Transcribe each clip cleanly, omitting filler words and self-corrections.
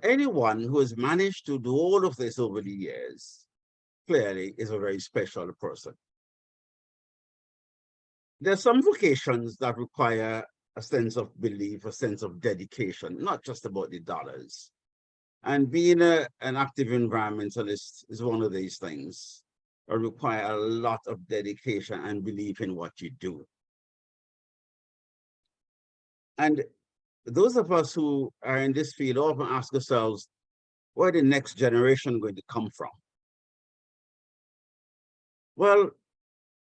But anyone who has managed to do all of this over the years clearly is a very special person. There are some vocations that require a sense of belief, a sense of dedication, not just about the dollars. And being an active environmentalist is one of these things that require a lot of dedication and belief in what you do. And those of us who are in this field often ask ourselves, where the next generation going to come from? Well,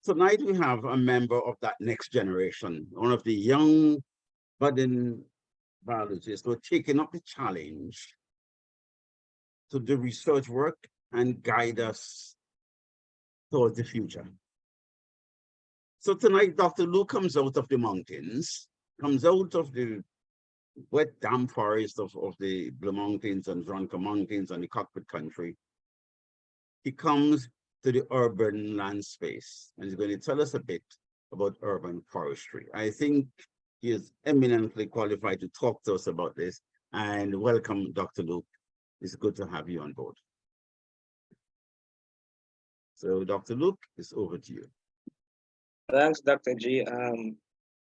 tonight we have a member of that next generation, one of the young budding biologists who are taking up the challenge to do research work and guide us towards the future. So tonight, Dr. Lou comes out of the mountains, comes out of the wet, damp forest of the Blue Mountains and Bronco Mountains and the Cockpit Country. He comes to the urban land space, and he's going to tell us a bit about urban forestry. I think he is eminently qualified to talk to us about this. And welcome, Dr. Luke. It's good to have you on board. So, Dr. Luke, it's over to you. Thanks, Dr. G. I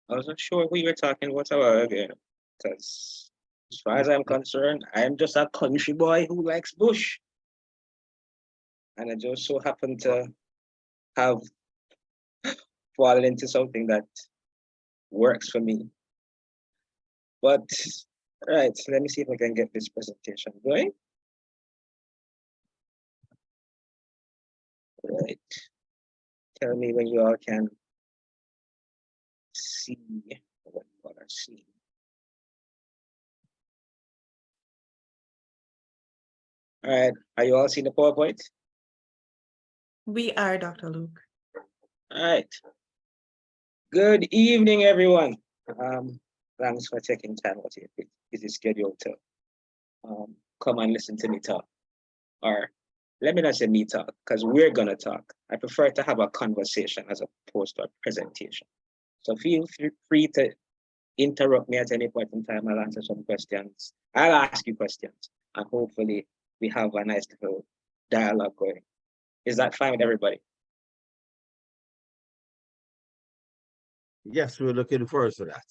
wasn't sure who you were talking about a while ago, because as far as I'm concerned, I'm just a country boy who likes bush. And I just so happen to have fallen into something that works for me. But, right, let me see if I can get this presentation going. Right. Tell me when you all can see what you want to see. All right, are you all seeing the PowerPoint? We are, Dr. Luke. All right. Good evening, everyone. Thanks for taking time out of your busy schedule to come and listen to me talk. Or let me not say me talk, because we're gonna talk. I prefer to have a conversation as opposed to a presentation. So feel free to interrupt me at any point in time. I'll answer some questions. I'll ask you questions, and hopefully we have a nice little dialogue going. Is that fine with everybody? Yes, we're looking forward to that.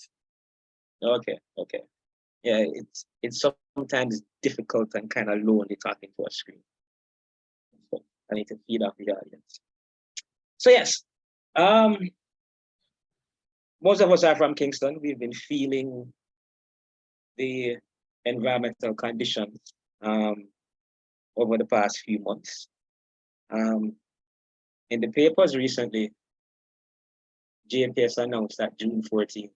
Okay, okay. Yeah, it's sometimes difficult and kind of lonely talking to a screen. So I need to feed off the audience. So yes, most of us are from Kingston. We've been feeling the environmental conditions over the past few months. In the papers recently, JPS announced that June 14th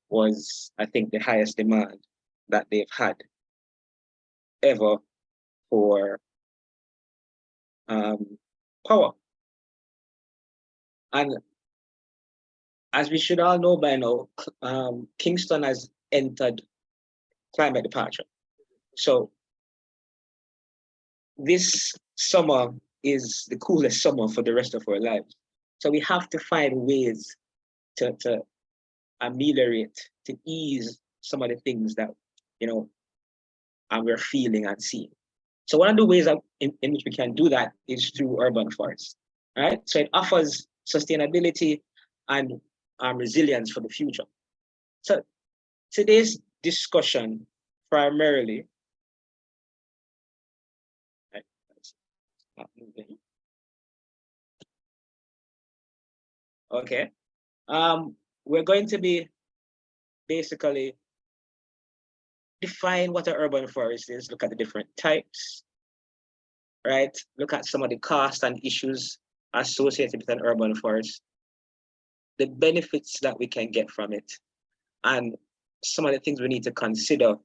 was, I think, the highest demand that they've had ever for power. And as we should all know by now, Kingston has entered climate departure. So this summer is the coolest summer for the rest of our lives. So we have to find ways to ameliorate, to ease some of the things that, we're feeling and seeing. So one of the ways in which we can do that is through urban forests, right? So it offers sustainability and resilience for the future. So today's discussion primarily, okay, we're going to be basically define what an urban forest is, look at the different types, right? Look at some of the costs and issues associated with an urban forest, the benefits that we can get from it, and some of the things we need to consider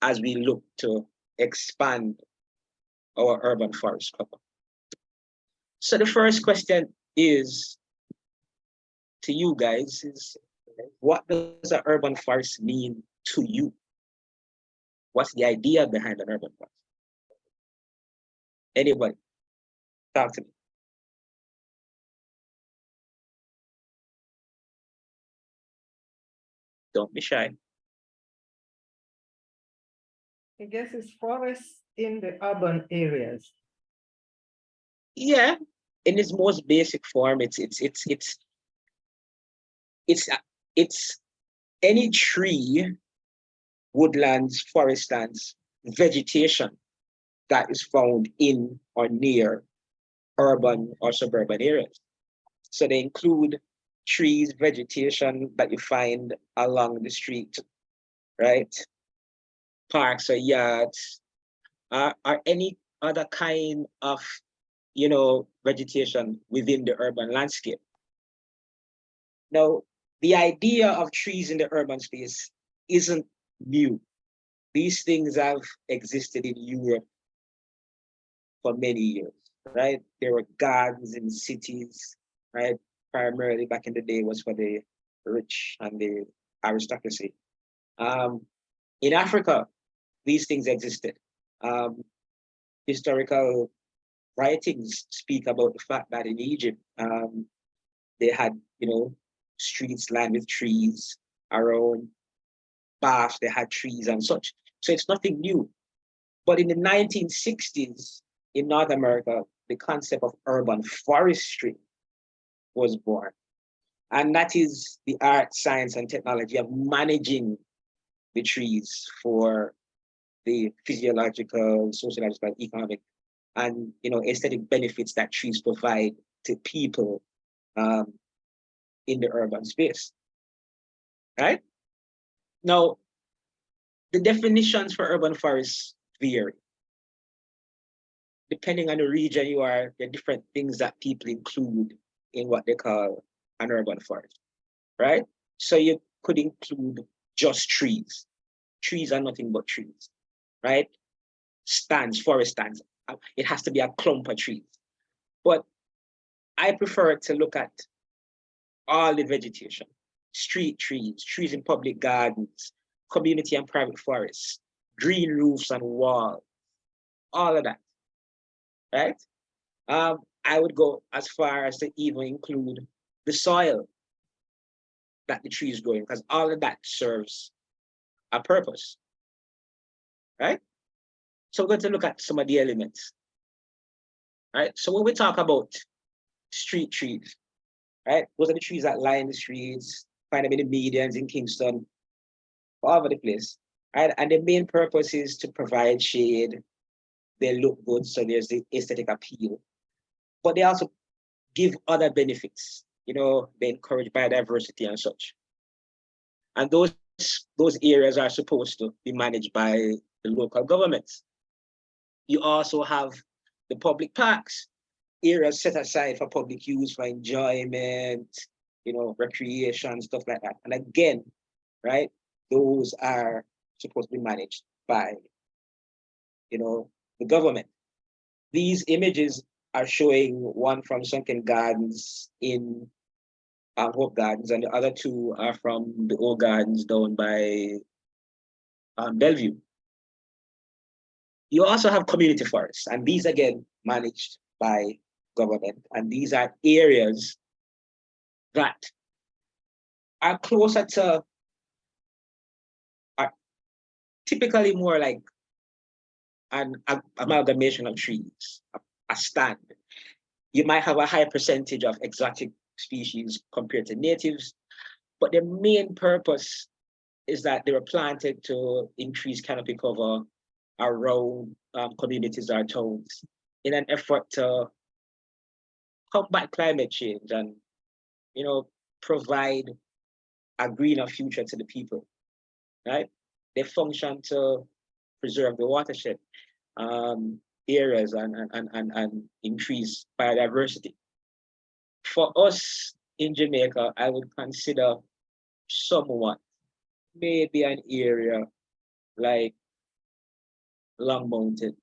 as we look to expand our urban forest cover. So the first question is to you guys is, what does an urban forest mean to you? What's the idea behind an urban forest? Anybody? Talk to me. Don't be shy. I guess it's forests in the urban areas. Yeah, in its most basic form, it's any tree, woodlands, forestlands, vegetation that is found in or near urban or suburban areas. So they include trees, vegetation that you find along the street, right? Parks or yards, or any other kind of, vegetation within the urban landscape. Now, the idea of trees in the urban space isn't new. These things have existed in Europe for many years, right? There were gardens in cities, right? Primarily back in the day was for the rich and the aristocracy. In Africa, these things existed. Historical writings speak about the fact that in Egypt, they had, streets lined with trees around baths, they had trees and such. So it's nothing new. But in the 1960s, in North America, the concept of urban forestry was born. And that is the art, science, and technology of managing the trees for the physiological, sociological, economic, and aesthetic benefits that trees provide to people in the urban space. Right? Now, the definitions for urban forests vary. Depending on the region you are, there are different things that people include in what they call an urban forest, right? So you could include just trees. Trees are nothing but trees, right? Stands, forest stands. It has to be a clump of trees. But I prefer to look at all the vegetation, street trees, trees in public gardens, community and private forests, green roofs and walls, all of that, right? I would go as far as to even include the soil that the tree is growing, because all of that serves a purpose, right? So we're going to look at some of the elements, right? So when we talk about street trees, right? Those are the trees that line the streets, find them in the medians in Kingston, all over the place, right? And the main purpose is to provide shade. They look good, so there's the aesthetic appeal. But they also give other benefits, they encourage biodiversity and such. And those areas are supposed to be managed by the local governments. You also have the public parks, areas set aside for public use, for enjoyment, recreation, stuff like that. And again, right, those are supposed to be managed by, the government. These images are showing one from Sunken Gardens in Hope Gardens, and the other two are from the old gardens down by Bellevue. You also have community forests, and these again managed by government. And these are areas that are closer to, are typically more like an amalgamation of trees, a stand. You might have a high percentage of exotic species compared to natives, but the main purpose is that they were planted to increase canopy cover around communities or towns in an effort to combat climate change and, provide a greener future to the people, right? They function to preserve the watershed areas and increase biodiversity. For us in Jamaica, I would consider somewhat maybe an area like Long Mountain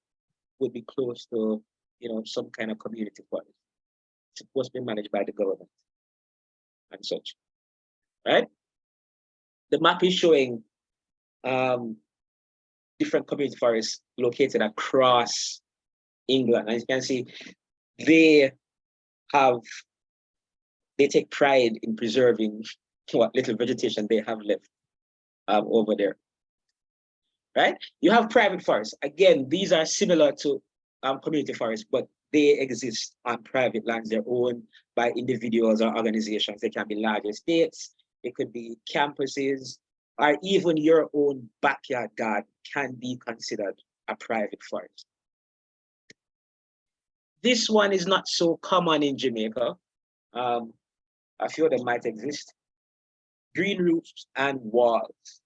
would be close to, some kind of community forest. It's supposed to be managed by the government and such, right? The map is showing different community forests located across England. As you can see, they take pride in preserving what little vegetation they have left over there, right? You have private forests. Again, these are similar to community forests, but they exist on private lands. They're owned by individuals or organizations. They can be large estates, it could be campuses, or even your own backyard garden can be considered a private forest. This one is not so common in Jamaica. A few of them might exist. Green roofs and walls,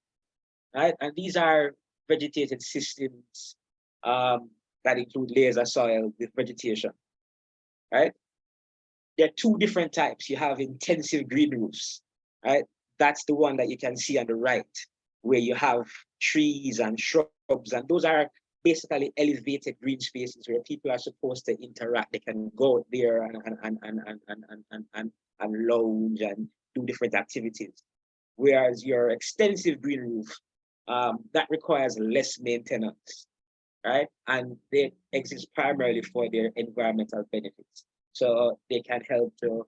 right? And these are vegetated systems that include layers of soil with vegetation, right? There are two different types. You have intensive green roofs, right? That's the one that you can see on the right, where you have trees and shrubs, and those are basically elevated green spaces where people are supposed to interact. They can go there and lounge and do different activities. Whereas your extensive green roof, that requires less maintenance, right? And they exist primarily for their environmental benefits. So they can help to,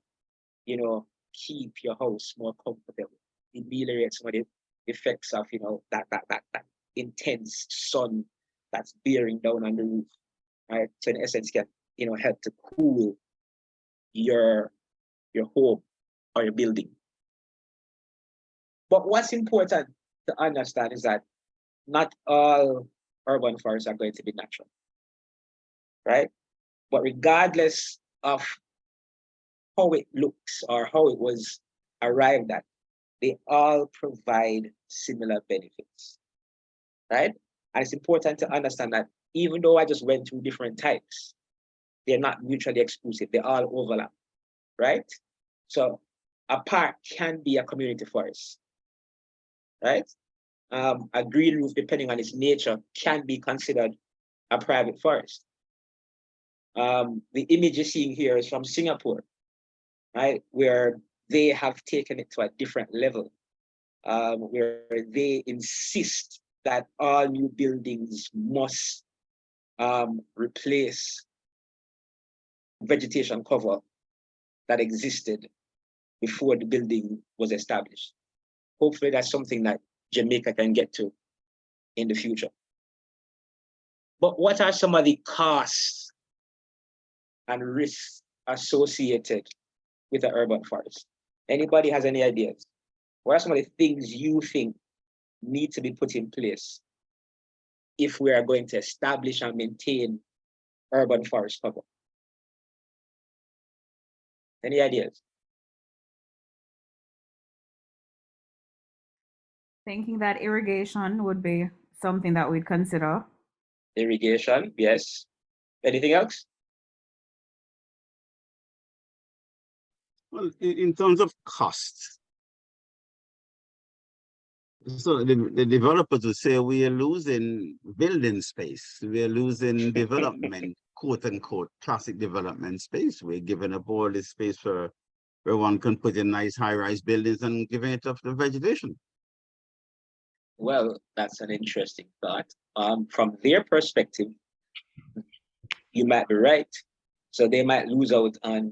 you know, keep your house more comfortable, ameliorate some of the effects of, you know, that intense sun that's bearing down on the roof, right? So in essence, can, you know, help to cool your home or your building. But what's important to understand is that not all urban forests are going to be natural, right? But regardless of how it looks or how it was arrived at, they all provide similar benefits, right? And it's important to understand that even though I just went through different types, they're not mutually exclusive. They all overlap, right? So a park can be a community forest, right? A green roof, depending on its nature, can be considered a private forest. The image you're seeing here is from Singapore, right? Where they have taken it to a different level, where they insist that all new buildings must replace vegetation cover that existed before the building was established. Hopefully that's something that Jamaica can get to in the future. But what are some of the costs and risks associated with the urban forest? Anybody has any ideas? What are some of the things you think need to be put in place if we are going to establish and maintain urban forest cover? Any ideas? Thinking that irrigation would be something that we'd consider. Irrigation, yes. Anything else? Well, in terms of costs, so the developers will say we are losing building space, we are losing development, quote unquote, classic development space. We're giving up all this space for where one can put in nice high-rise buildings and giving it up to vegetation. Well, that's an interesting thought. From their perspective, you might be right. So they might lose out on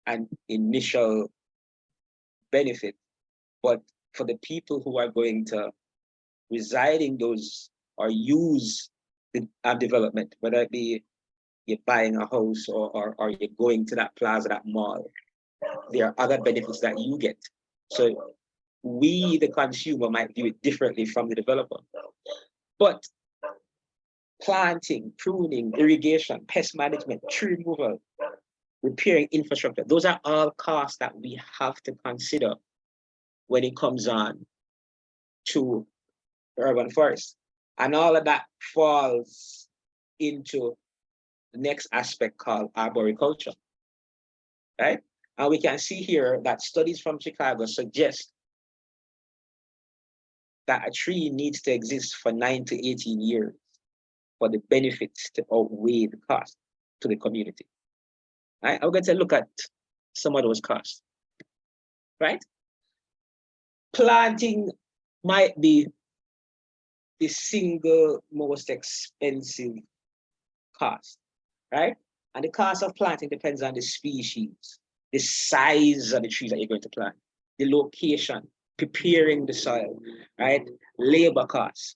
an initial benefit, but for the people who are going to reside in those or use the development, whether it be you're buying a house or you're going to that plaza, that mall, there are other benefits that you get. So we, the consumer, might view it differently from the developer. But planting, pruning, irrigation, pest management, tree removal, repairing infrastructure, those are all costs that we have to consider when it comes on to urban forest. And all of that falls into the next aspect called arboriculture, right? And we can see here that studies from Chicago suggest that a tree needs to exist for 9 to 18 years for the benefits to outweigh the cost to the community. Right? I'm going to look at some of those costs, right? Planting might be the single most expensive cost, right? And the cost of planting depends on the species, the size of the trees that you're going to plant, the location, preparing the soil, right? Labor costs.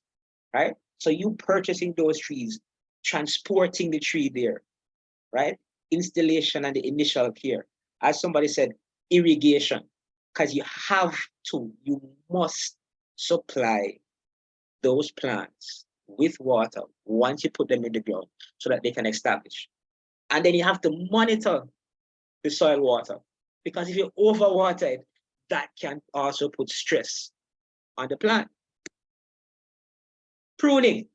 right? So you purchasing those trees, transporting the tree there, right? Installation and the initial care. As somebody said, irrigation, because you must supply those plants with water once you put them in the ground so that they can establish. And then you have to monitor the soil water, because if you overwater it, that can also put stress on the plant. Pruning.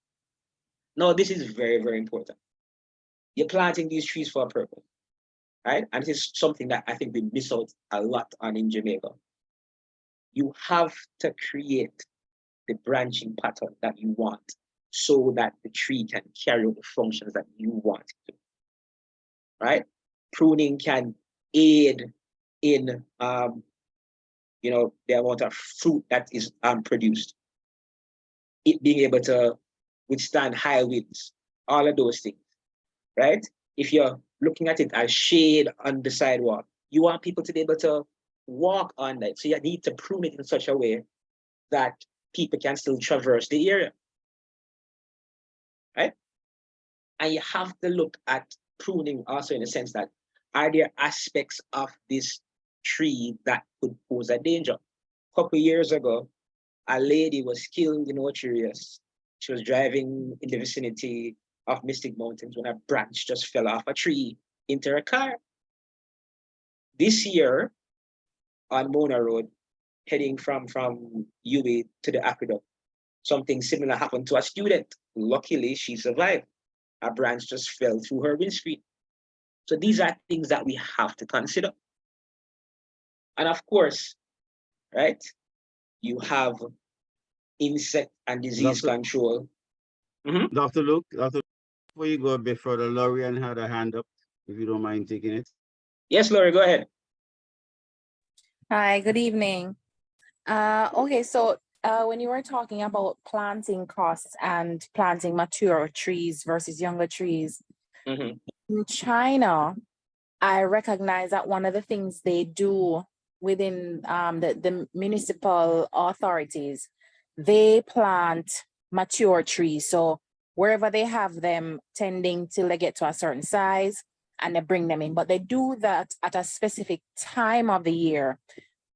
Now, this is very, very important. You're planting these trees for a purpose, right? And this is something that I think we miss out a lot on in Jamaica. You have to create the branching pattern that you want so that the tree can carry out the functions that you want it to, right? Pruning can aid in the amount of fruit that is produced, it being able to withstand high winds, all of those things, right? If you're looking at it as shade on the sidewalk, you want people to be able to walk on that. So you need to prune it in such a way that people can still traverse the area, right? And you have to look at pruning also in the sense that, are there aspects of this tree that could pose a danger? A couple of years ago, a lady was killed in Ocherius. She was driving in the vicinity of Mystic Mountains when a branch just fell off a tree into her car. This year, on Mona Road, heading from UB to the aqueduct, something similar happened to a student. Luckily, she survived. A branch just fell through her windscreen. So these are things that we have to consider. And of course, right, you have insect and disease control. Dr. Luke, before you go a bit further, Lorian had a hand up, if you don't mind taking it. Yes, Laurie, go ahead. Hi, good evening. Okay, so when you were talking about planting costs and planting mature trees versus younger trees, in China, I recognize that one of the things they do within the municipal authorities, they plant mature trees. So wherever they have them tending till they get to a certain size and they bring them in, but they do that at a specific time of the year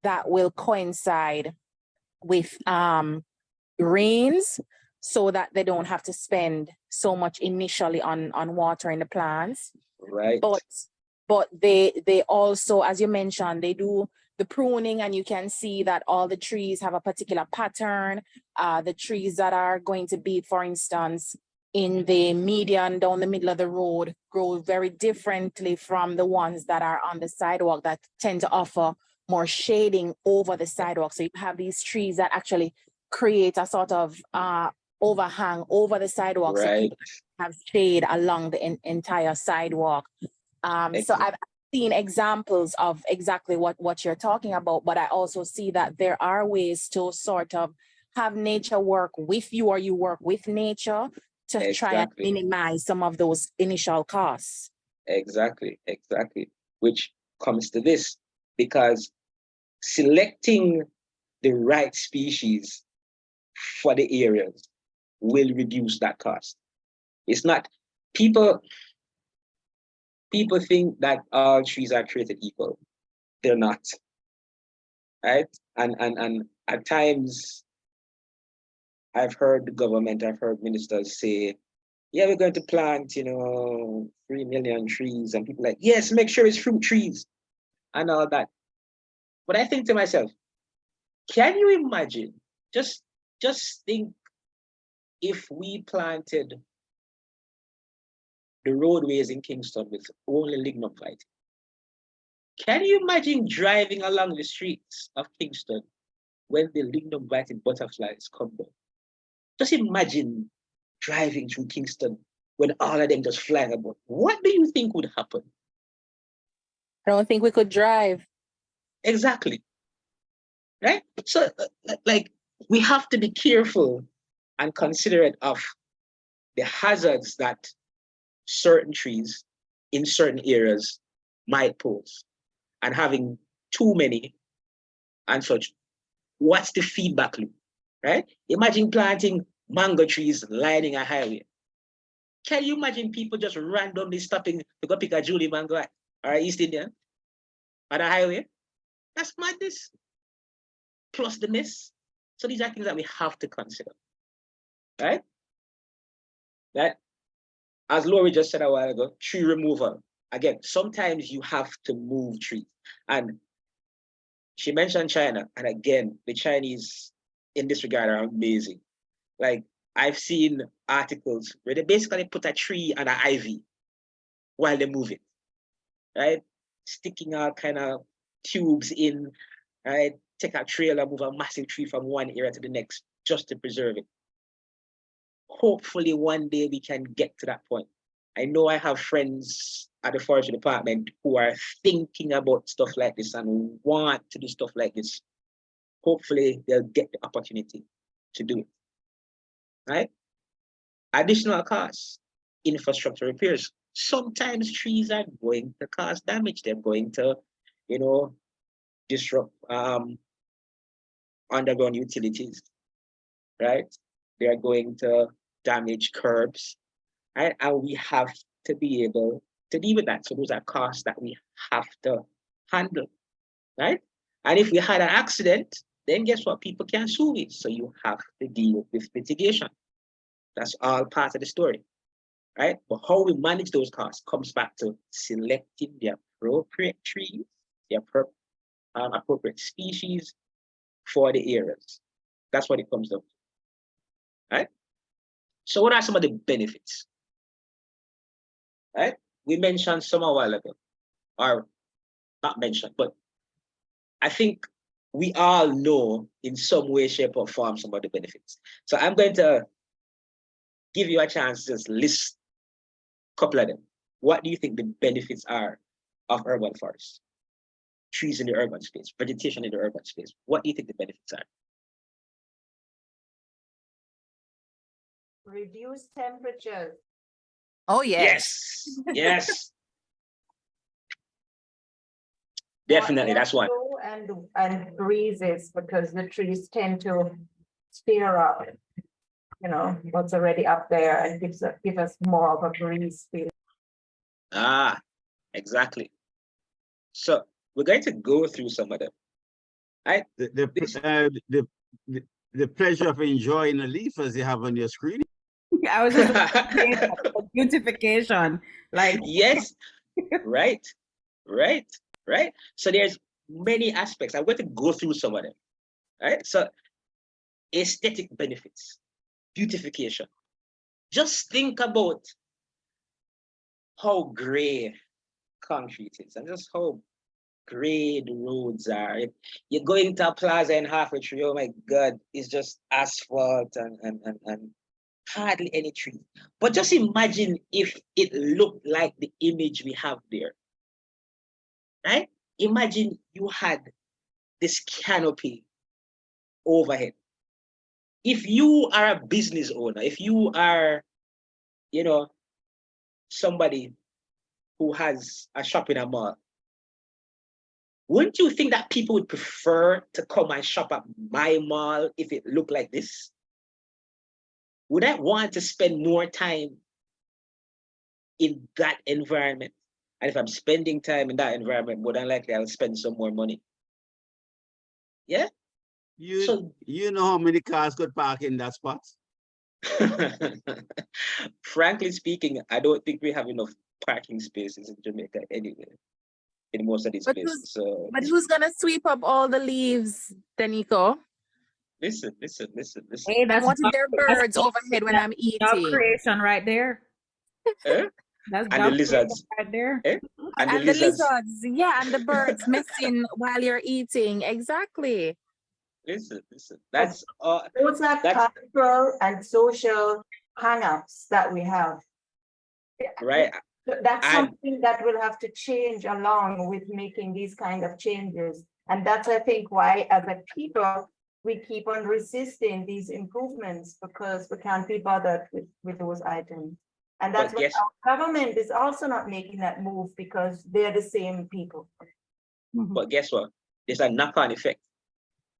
that will coincide with rains, so that they don't have to spend so much initially on watering the plants. Right. But they also, as you mentioned, they do the pruning, and you can see that all the trees have a particular pattern. The trees that are going to be, for instance, in the median down the middle of the road grow very differently from the ones that are on the sidewalk that tend to offer more shading over the sidewalk. So you have these trees that actually create a sort of overhang over the sidewalk, right, so people have shade along the entire sidewalk. So I've seen examples of exactly what you're talking about, but I also see that there are ways to sort of have nature work with you, or you work with nature to try and minimize some of those initial costs. Exactly. Which comes to this, because selecting the right species for the areas will reduce that cost. It's not, people think that all trees are created equal. They're not, right? And at times, I've heard ministers say, yeah, we're going to plant, 3 million trees, and people like, yes, make sure it's fruit trees and all that. But I think to myself, can you imagine, just think, if we planted the roadways in Kingston with only lignum vitae? Can you imagine driving along the streets of Kingston when the lignum vitae butterflies come down? Just imagine driving through Kingston when all of them just fly about. What do you think would happen? I don't think we could drive. Exactly. Right? So, we have to be careful and considerate of the hazards that certain trees in certain areas might pose. And having too many and such, what's the feedback loop, right? Imagine planting mango trees lining a highway. Can you imagine people just randomly stopping to go pick a Julie mango or East Indian on a highway? That's madness. Plus the mess. So these are things that we have to consider, right? That, as Lori just said a while ago, tree removal. Again, sometimes you have to move trees. And she mentioned China. And again, the Chinese in this regard are amazing. Like, I've seen articles where they basically put a tree and an ivy while they move it, right? Sticking out kind of tubes in, right? Take a trailer, move a massive tree from one area to the next just to preserve it. Hopefully one day we can get to that point. I know I have friends at the forestry department who are thinking about stuff like this and want to do stuff like this. Hopefully they'll get the opportunity to do it, right? Additional costs, infrastructure repairs. Sometimes trees are going to cause damage. They're going to, disrupt underground utilities, right? They're going to damage curbs, right? And we have to be able to deal with that. So those are costs that we have to handle, right? And if we had an accident, then guess what? People can sue it. So you have to deal with mitigation. That's all part of the story, right? But how we manage those costs comes back to selecting the appropriate trees, the appropriate species for the areas. That's what it comes down to, right? So what are some of the benefits, right? We mentioned some a while ago, or not mentioned, but I think we all know in some way, shape, or form some of the benefits. So I'm going to give you a chance to just list a couple of them. What do you think the benefits are of urban forests? Trees in the urban space, vegetation in the urban space. What do you think the benefits are? Reduce temperatures. Oh, yes. Yes, yes. Definitely, that's one. And breezes, because the trees tend to steer up, what's already up there, and give us more of a breeze feel. Ah, exactly. So we're going to go through some of them. Right? The pleasure of enjoying the leaf as you have on your screen. I was just beautification, like yes, right. So there's many aspects. I'm going to go through some of them. Right? So aesthetic benefits, beautification. Just think about how gray concrete is and just how gray the roads are. You go into a plaza and halfway through, oh my God, it's just asphalt and hardly any trees. But just imagine if it looked like the image we have there, right? Imagine you had this canopy overhead. If you are a business owner, if you are, somebody who has a shop in a mall, wouldn't you think that people would prefer to come and shop at my mall if it looked like this? Would I want to spend more time in that environment? And if I'm spending time in that environment, more than likely I'll spend some more money. Yeah? You know how many cars could park in that spot? Frankly speaking, I don't think we have enough parking spaces in Jamaica anyway, in most of these places. But who's gonna sweep up all the leaves, Danico? Listen. hey, And what if there are birds overhead when I'm job eating? creation right there. That's and the job lizards right there. and the lizards. Yeah, and the birds messing while you're eating. Exactly. Listen. That's Those are cultural and social hang-ups that we have. right. That's something that will have to change along with making these kind of changes. And that's, I think, why as a people, we keep on resisting these improvements, because we can't be bothered with those items. And that's why our government is also not making that move, because they're the same people. But guess what? There's a knock-on effect.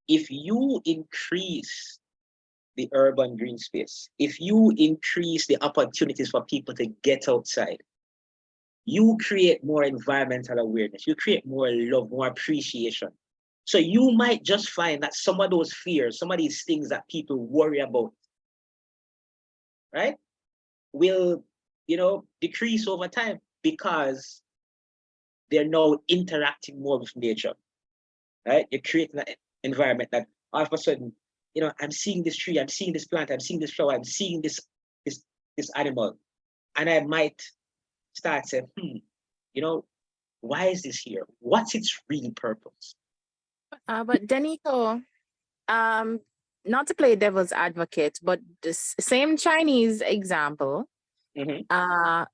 If you increase the urban green space, if you increase the opportunities for people to get outside, you create more environmental awareness, you create more love, more appreciation. So you might just find that some of those fears, some of these things that people worry about, right, will, decrease over time because they're now interacting more with nature, right? You're creating an environment that all of a sudden, I'm seeing this tree, I'm seeing this plant, I'm seeing this flower, I'm seeing this animal, and I might start saying, why is this here? What's its real purpose? But Danito, not to play devil's advocate, but the same Chinese example, Mhm.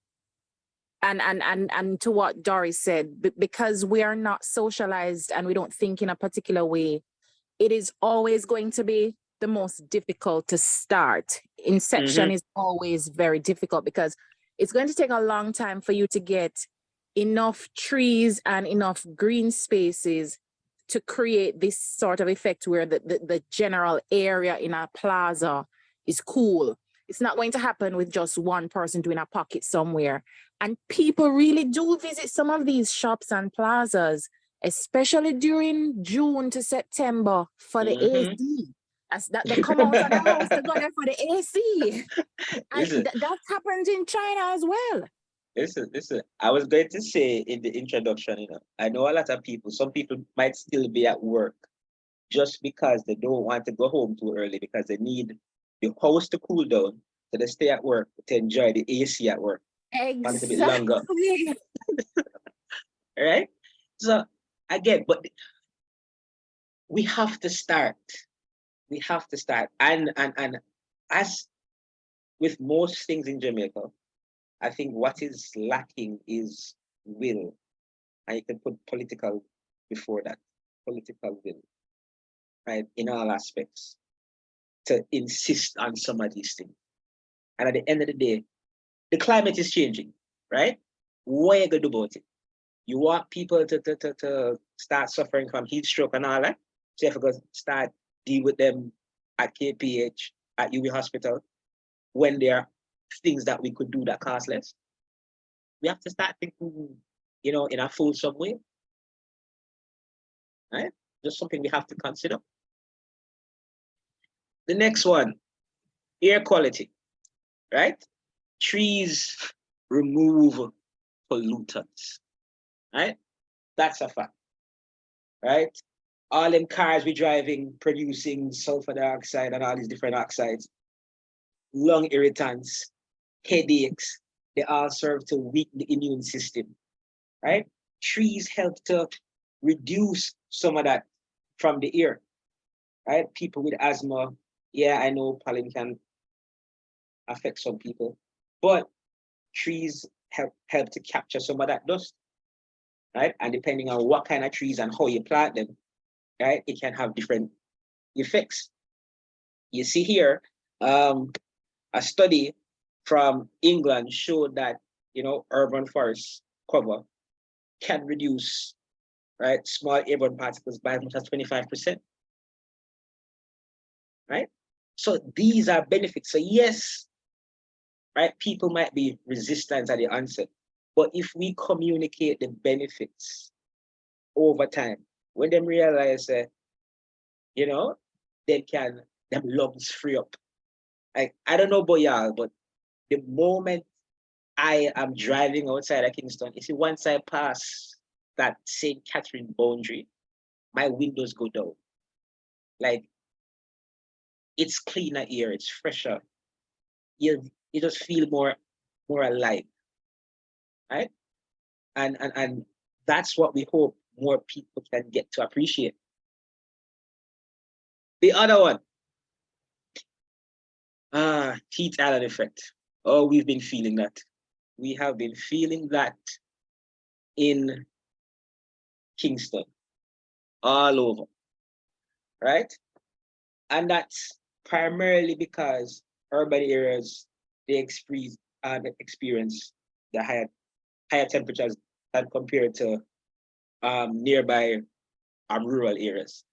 And to what Doris said, because we are not socialized and we don't think in a particular way, it is always going to be the most difficult to start. Inception is always very difficult because it's going to take a long time for you to get enough trees and enough green spaces to create this sort of effect where the general area in a plaza is cool. It's not going to happen with just one person doing a pocket somewhere. And people really do visit some of these shops and plazas, especially during June to September for the AC. As that they come out of the house to go there for the AC. And that happens in China as well. Listen, I was going to say in the introduction, I know a lot of people, some people might still be at work just because they don't want to go home too early because they need the house to cool down, so they stay at work to enjoy the AC at work. Exactly. A bit longer. Right? So again, but we have to start. We have to start. And as with most things in Jamaica, I think what is lacking is will. And you can put political before that. Political will. Right? In all aspects. To insist on some of these things. And at the end of the day, the climate is changing, right? What are you gonna do about it? You want people to start suffering from heat stroke and all that? So if we're gonna start deal with them at KPH, at UB Hospital, when there are things that we could do that cost less. We have to start thinking, in a full some way. Right? Just something we have to consider. The next one, air quality, right? Trees remove pollutants, right? That's a fact, right? All them cars we're driving, producing sulfur dioxide and all these different oxides, lung irritants, headaches, they all serve to weaken the immune system, right? Trees help to reduce some of that from the air, right? People with asthma, yeah, I know pollen can affect some people, but trees help to capture some of that dust, right? And depending on what kind of trees and how you plant them, right, it can have different effects. You see here, a study from England showed that, urban forest cover can reduce, right, small airborne particles by as much as 25%, right? So these are benefits. So yes, right, people might be resistant at the onset, but if we communicate the benefits over time, when them realize that, them lungs free up. Like, I don't know about y'all, but the moment I am driving outside of Kingston, you see, once I pass that St. Catherine boundary, my windows go down. Like, it's cleaner air, it's fresher. You just feel more alive, right? And that's what we hope more people can get to appreciate. The other one, heat island effect. Oh, we've been feeling that. We have been feeling that in Kingston, all over, right? And that's primarily because urban areas, they experience the higher temperatures than compared to nearby rural areas.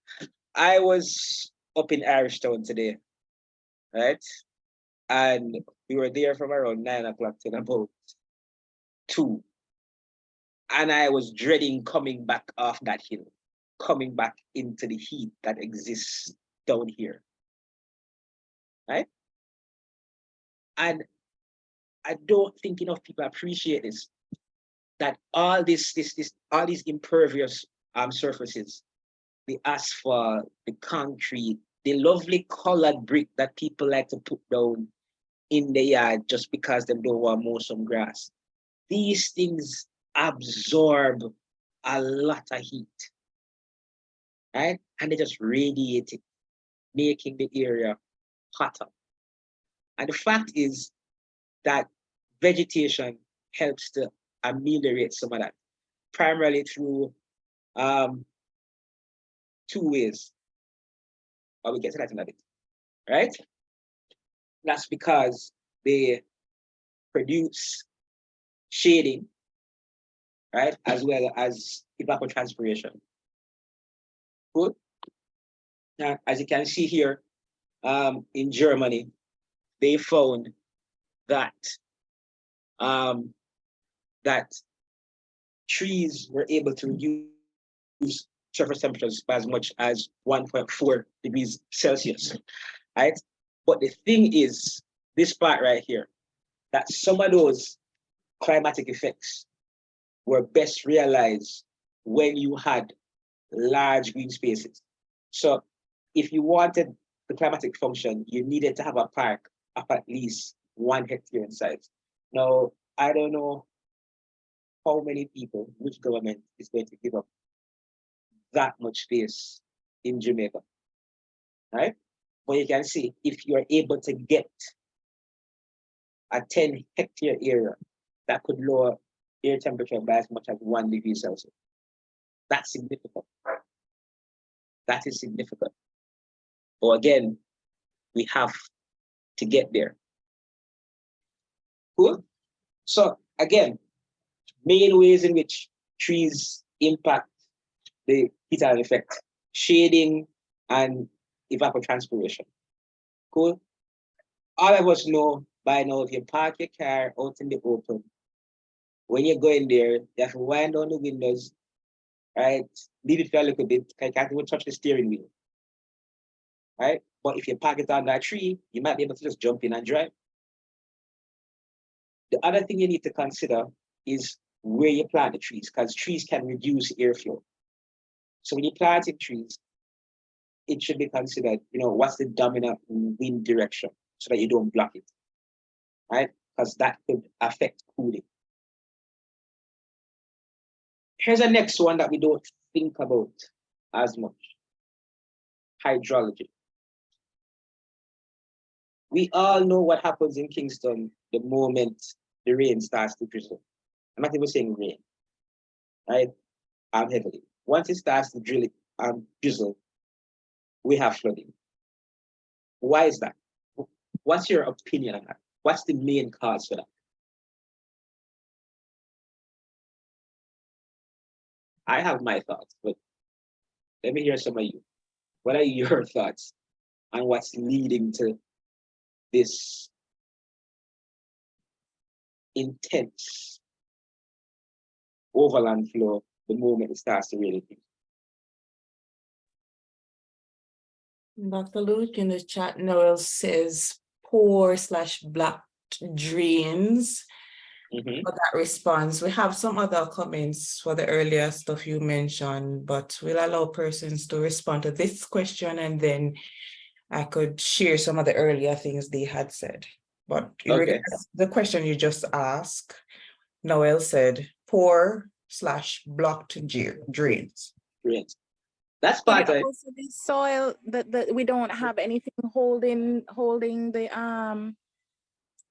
I was up in Irishtown today, right? And we were there from around 9 o'clock till about 2. And I was dreading coming back off that hill, coming back into the heat that exists down here, right? And I don't think enough people appreciate this, that all all these impervious surfaces, the asphalt, the concrete, the lovely colored brick that people like to put down in the yard just because they don't want to mow some grass. These things absorb a lot of heat, right? And they just radiate it, making the area hotter. And the fact is that vegetation helps to ameliorate some of that, primarily through 2 ways. But we'll get to that in a bit, right? That's because they produce shading, right? As well as evapotranspiration. Good. Now, as you can see here, in Germany, they found that that trees were able to reduce surface temperatures by as much as 1.4 degrees Celsius, right? But the thing is, this part right here, that some of those climatic effects were best realized when you had large green spaces. So if you wanted the climatic function, you needed to have a park of at least 1 hectare in size. Now, I don't know how many people, which government is going to give up that much space in Jamaica, right? But you can see, if you're able to get a 10 hectare area, that could lower air temperature by as much as 1 degree Celsius. That's significant. That is significant. But again, we have to get there. Cool? So again, main ways in which trees impact the heat island effect: shading and evapotranspiration. Cool? All of us know by now, if you park your car out in the open, when you're going there, you have to wind down the windows, right? Leave it for a little bit, because you can't even touch the steering wheel, right? But if you park it on that tree, you might be able to just jump in and drive. The other thing you need to consider is where you plant the trees, because trees can reduce airflow. So when you're planting trees, it should be considered, what's the dominant wind direction, so that you don't block it, right? Because that could affect cooling. Here's the next one that we don't think about as much: hydrology. We all know what happens in Kingston the moment the rain starts to drizzle. I'm not even saying rain, right? Heavily. Once it starts to drizzle, we have flooding. Why is that? What's your opinion on that? What's the main cause for that? I have my thoughts, but let me hear some of you. What are your thoughts on what's leading to this intense overland flow the moment it starts to really peak? Dr. Luke in the chat, Noel says poor/blocked drains. For that response, we have some other comments for the earlier stuff you mentioned, but we'll allow persons to respond to this question, and then I could share some of the earlier things they had said. But Okay. The question you just asked, Noel said poor/blocked drains. Drains. That's part of it. Also the soil, that we don't have anything holding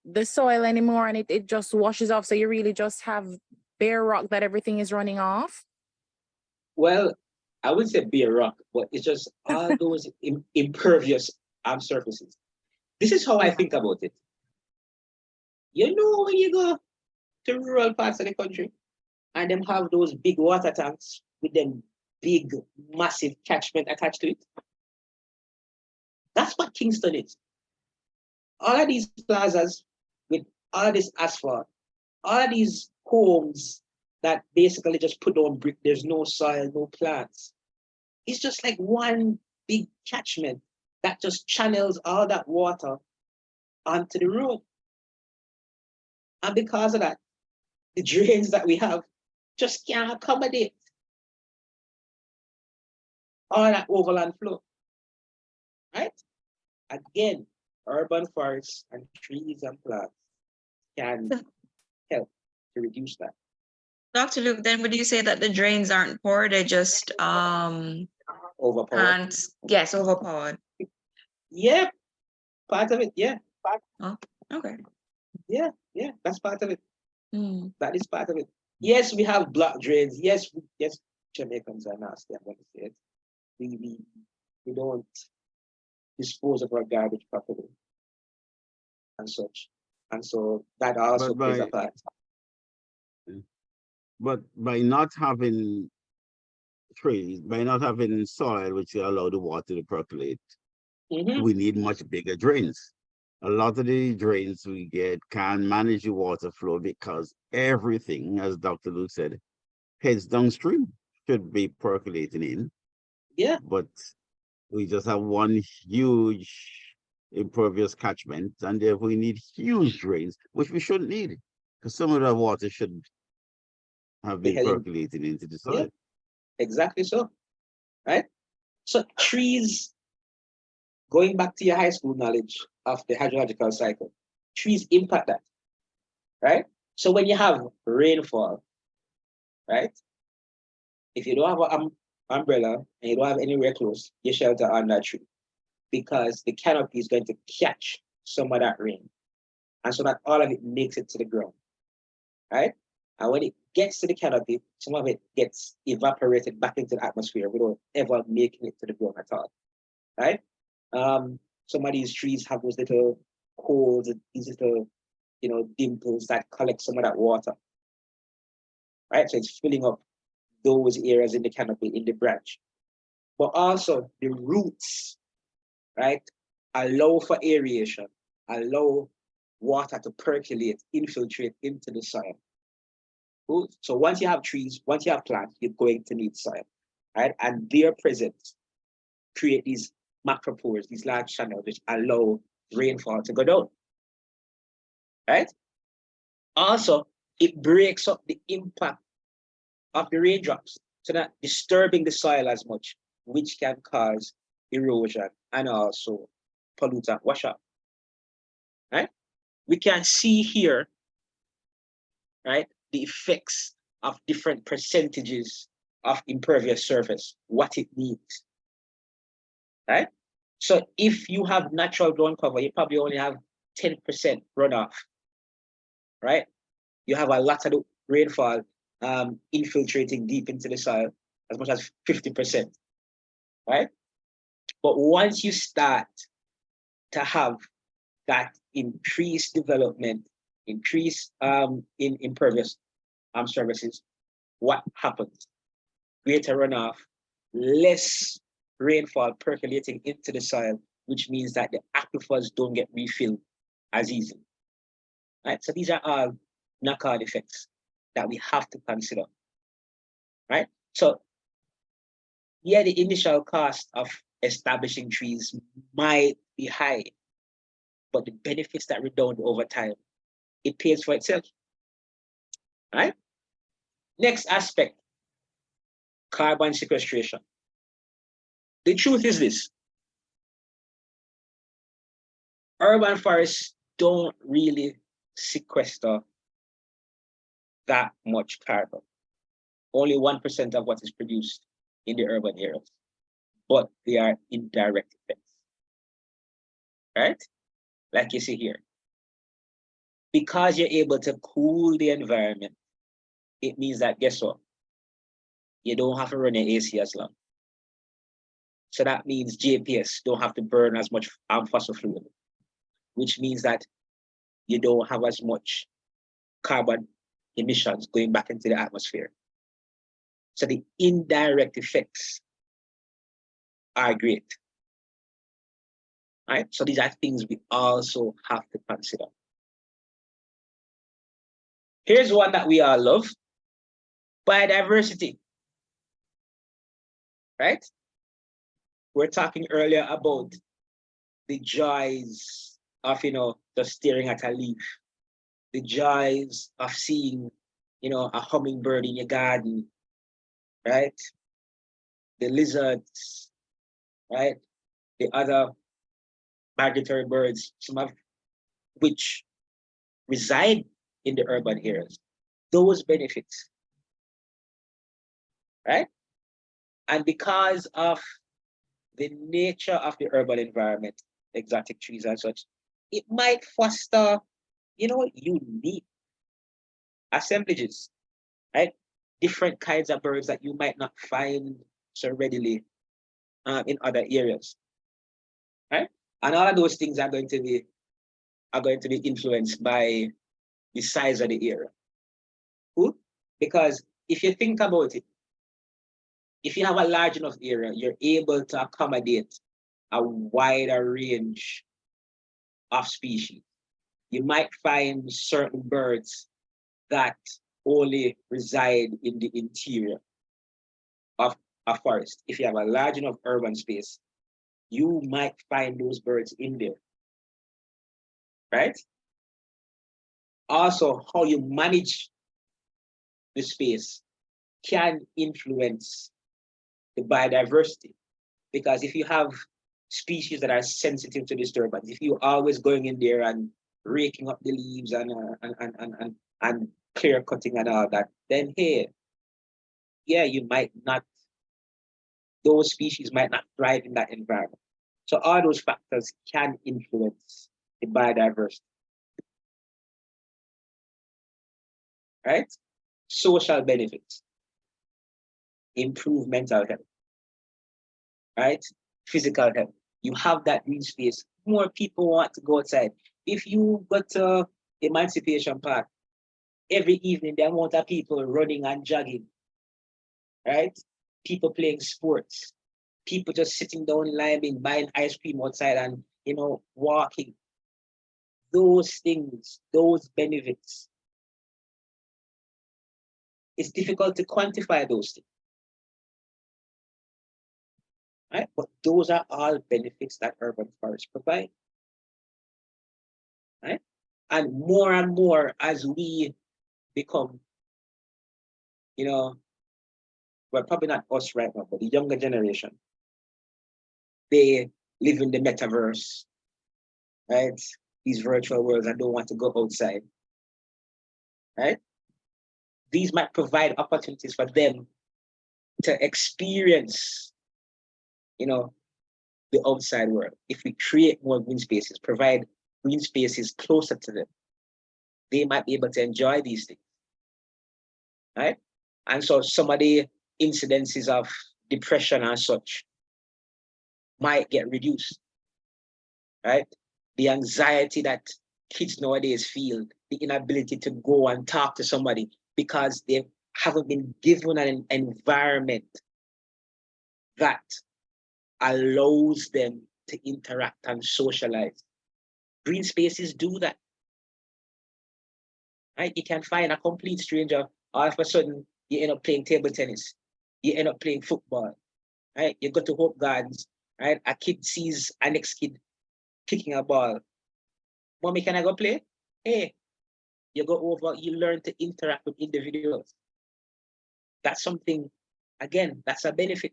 the soil anymore, and it just washes off. So you really just have bare rock that everything is running off. Well, I wouldn't say bare rock, but it's just all those impervious surfaces. This is how I think about it. When you go to rural parts of the country and them have those big water tanks with them big, massive catchment attached to it. That's what Kingston is. all of these plazas with all this asphalt, all of these homes that basically just put on brick, there's no soil, no plants. It's just like one big catchment that just channels all that water onto the road. And because of that, the drains that we have just can't accommodate all that overland flow, right? Again, urban forests and trees and plants can help to reduce that. Dr. Luke, then would you say that the drains aren't poor, they're just Overpowered. yes, overpowered. Yeah, part of it, yeah. Oh, okay. Yeah, that's part of it. Mm. That is part of it. Yes, we have block drains. Yes, Jamaicans are nasty, I'm going to say it. We don't dispose of our garbage properly and such. And so that also plays a part. But by not having trees, by not having soil which will allow the water to percolate, we need much bigger drains. A lot of the drains we get can't manage the water flow because everything, as Dr. Luke said, heads downstream, should be percolating in. Yeah. But we just have one huge impervious catchment, and therefore we need huge drains, which we shouldn't need, because some of the water should have been percolating into the soil. Yeah, exactly so, right? So trees, going back to your high school knowledge of the hydrological cycle, trees impact that, right? So when you have rainfall, right? If you don't have an umbrella and you don't have anywhere close, you shelter under a tree because the canopy is going to catch some of that rain. And so that all of it makes it to the ground, right? And when it gets to the canopy, some of it gets evaporated back into the atmosphere without ever making it to the ground at all, right? Some of these trees have those little holes, these little, dimples that collect some of that water, right? So it's filling up those areas in the canopy, in the branch. But also the roots, right, allow for aeration, allow water to percolate, infiltrate into the soil. Cool. So once you have trees, once you have plants, you're going to need soil, right? And their presence create these macropores, these large channels, which allow rainfall to go down, right? Also, it breaks up the impact of the raindrops, so not disturbing the soil as much, which can cause erosion and also pollutant washout, right? We can see here, right, the effects of different percentages of impervious surface, what it needs, right? So if you have natural ground cover, you probably only have 10% runoff, right? You have a lot of the rainfall infiltrating deep into the soil, as much as 50%, right? But once you start to have that increased development, increase in impervious surfaces, what happens? Greater runoff, less rainfall percolating into the soil, which means that the aquifers don't get refilled as easily, right? So these are all knock-on effects that we have to consider, right? So yeah, the initial cost of establishing trees might be high, but the benefits that redound over time, it pays for itself, right? Next aspect, carbon sequestration. The truth is this: urban forests don't really sequester that much carbon. Only 1% of what is produced in the urban areas, but they are indirect effects, right? Like you see here. Because you're able to cool the environment, it means that, guess what? You don't have to run your AC as long. So that means JPS don't have to burn as much fossil fuel, which means that you don't have as much carbon emissions going back into the atmosphere. So the indirect effects are great. right? So these are things we also have to consider. Here's one that we all love: biodiversity, right? We're talking earlier about the joys of, just staring at a leaf, the joys of seeing, a hummingbird in your garden, right? The lizards, right? The other migratory birds, some of which reside in the urban areas. Those benefits, right? And because of the nature of the urban environment, exotic trees and such, it might foster, unique assemblages, right? Different kinds of birds that you might not find so readily in other areas, right? And all of those things are going to be influenced by the size of the area. Cool? Because if you think about it, if you have a large enough area, you're able to accommodate a wider range of species. You might find certain birds that only reside in the interior of a forest. If you have a large enough urban space, you might find those birds in there, right? Also, how you manage the space can influence the biodiversity. Because if you have species that are sensitive to disturbance, if you're always going in there and raking up the leaves and clear cutting and all that, then hey, yeah, those species might not thrive in that environment. So all those factors can influence the biodiversity, right? Social benefits, improve mental health, right? Physical health. You have that green space, more people want to go outside. If you go to Emancipation Park, every evening the amount of people running and jogging, right? People playing sports, people just sitting down, liming, buying ice cream outside and, walking. Those things, those benefits, it's difficult to quantify those things, right? But those are all benefits that urban forests provide, right? And more as we become, well, probably not us right now, but the younger generation, they live in the metaverse, right? These virtual worlds and don't want to go outside, right? These might provide opportunities for them to experience, the outside world. If we create more green spaces, provide green spaces closer to them, they might be able to enjoy these things, right? And so some of the incidences of depression and such might get reduced, right? The anxiety that kids nowadays feel, the inability to go and talk to somebody because they haven't been given an environment that allows them to interact and socialize. Green spaces do that, right? You can find a complete stranger, all of a sudden you end up playing table tennis, you end up playing football, right? You go to Hope Gardens, right? A kid sees a next kid kicking a ball. Mommy, can I go play? Hey, you go over, you learn to interact with individuals. That's something, again, that's a benefit,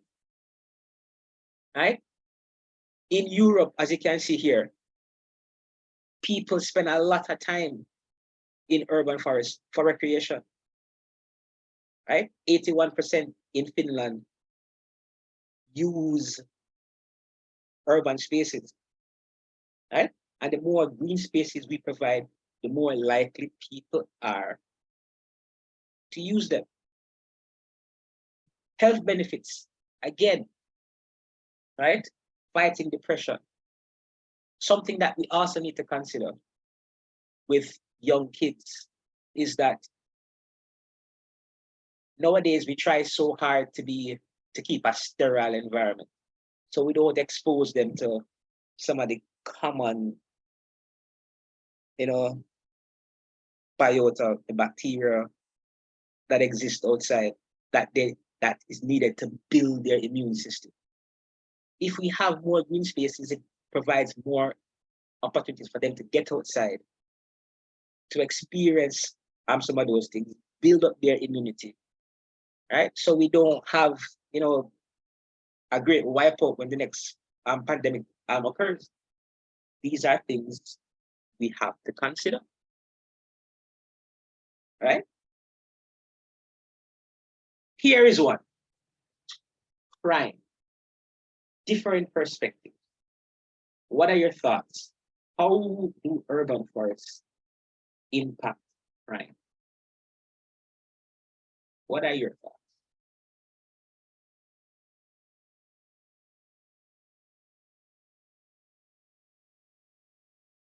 right? In Europe, as you can see here, people spend a lot of time in urban forests for recreation, right? 81% in Finland use urban spaces, right? And the more green spaces we provide, the more likely people are to use them. Health benefits, again, right? Fighting depression. Something that we also need to consider with young kids is that nowadays we try so hard to keep a sterile environment. So we don't expose them to some of the common, biota, the bacteria that exist outside that is needed to build their immune system. If we have more green spaces, it provides more opportunities for them to get outside, to experience some of those things, build up their immunity, right? So we don't have, a great wipeout when the next pandemic occurs. These are things we have to consider, right? Here is one. Crime. Different perspectives. What are your thoughts? How do urban forests impact crime? What are your thoughts?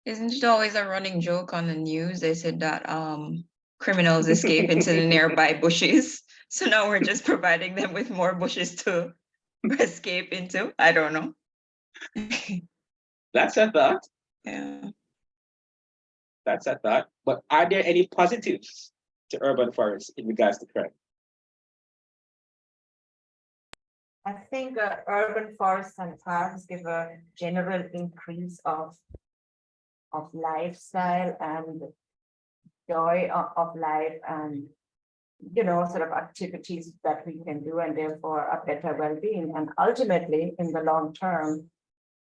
Isn't it always a running joke on the news? They said that criminals escape into the nearby bushes. So now we're just providing them with more bushes to escape into. I don't know. That's a thought. Yeah. That's a thought. But are there any positives to urban forests in regards to crime? I think urban forests and parks give a general increase of lifestyle and joy of life, and sort of activities that we can do, and therefore a better well-being. And ultimately, in the long term,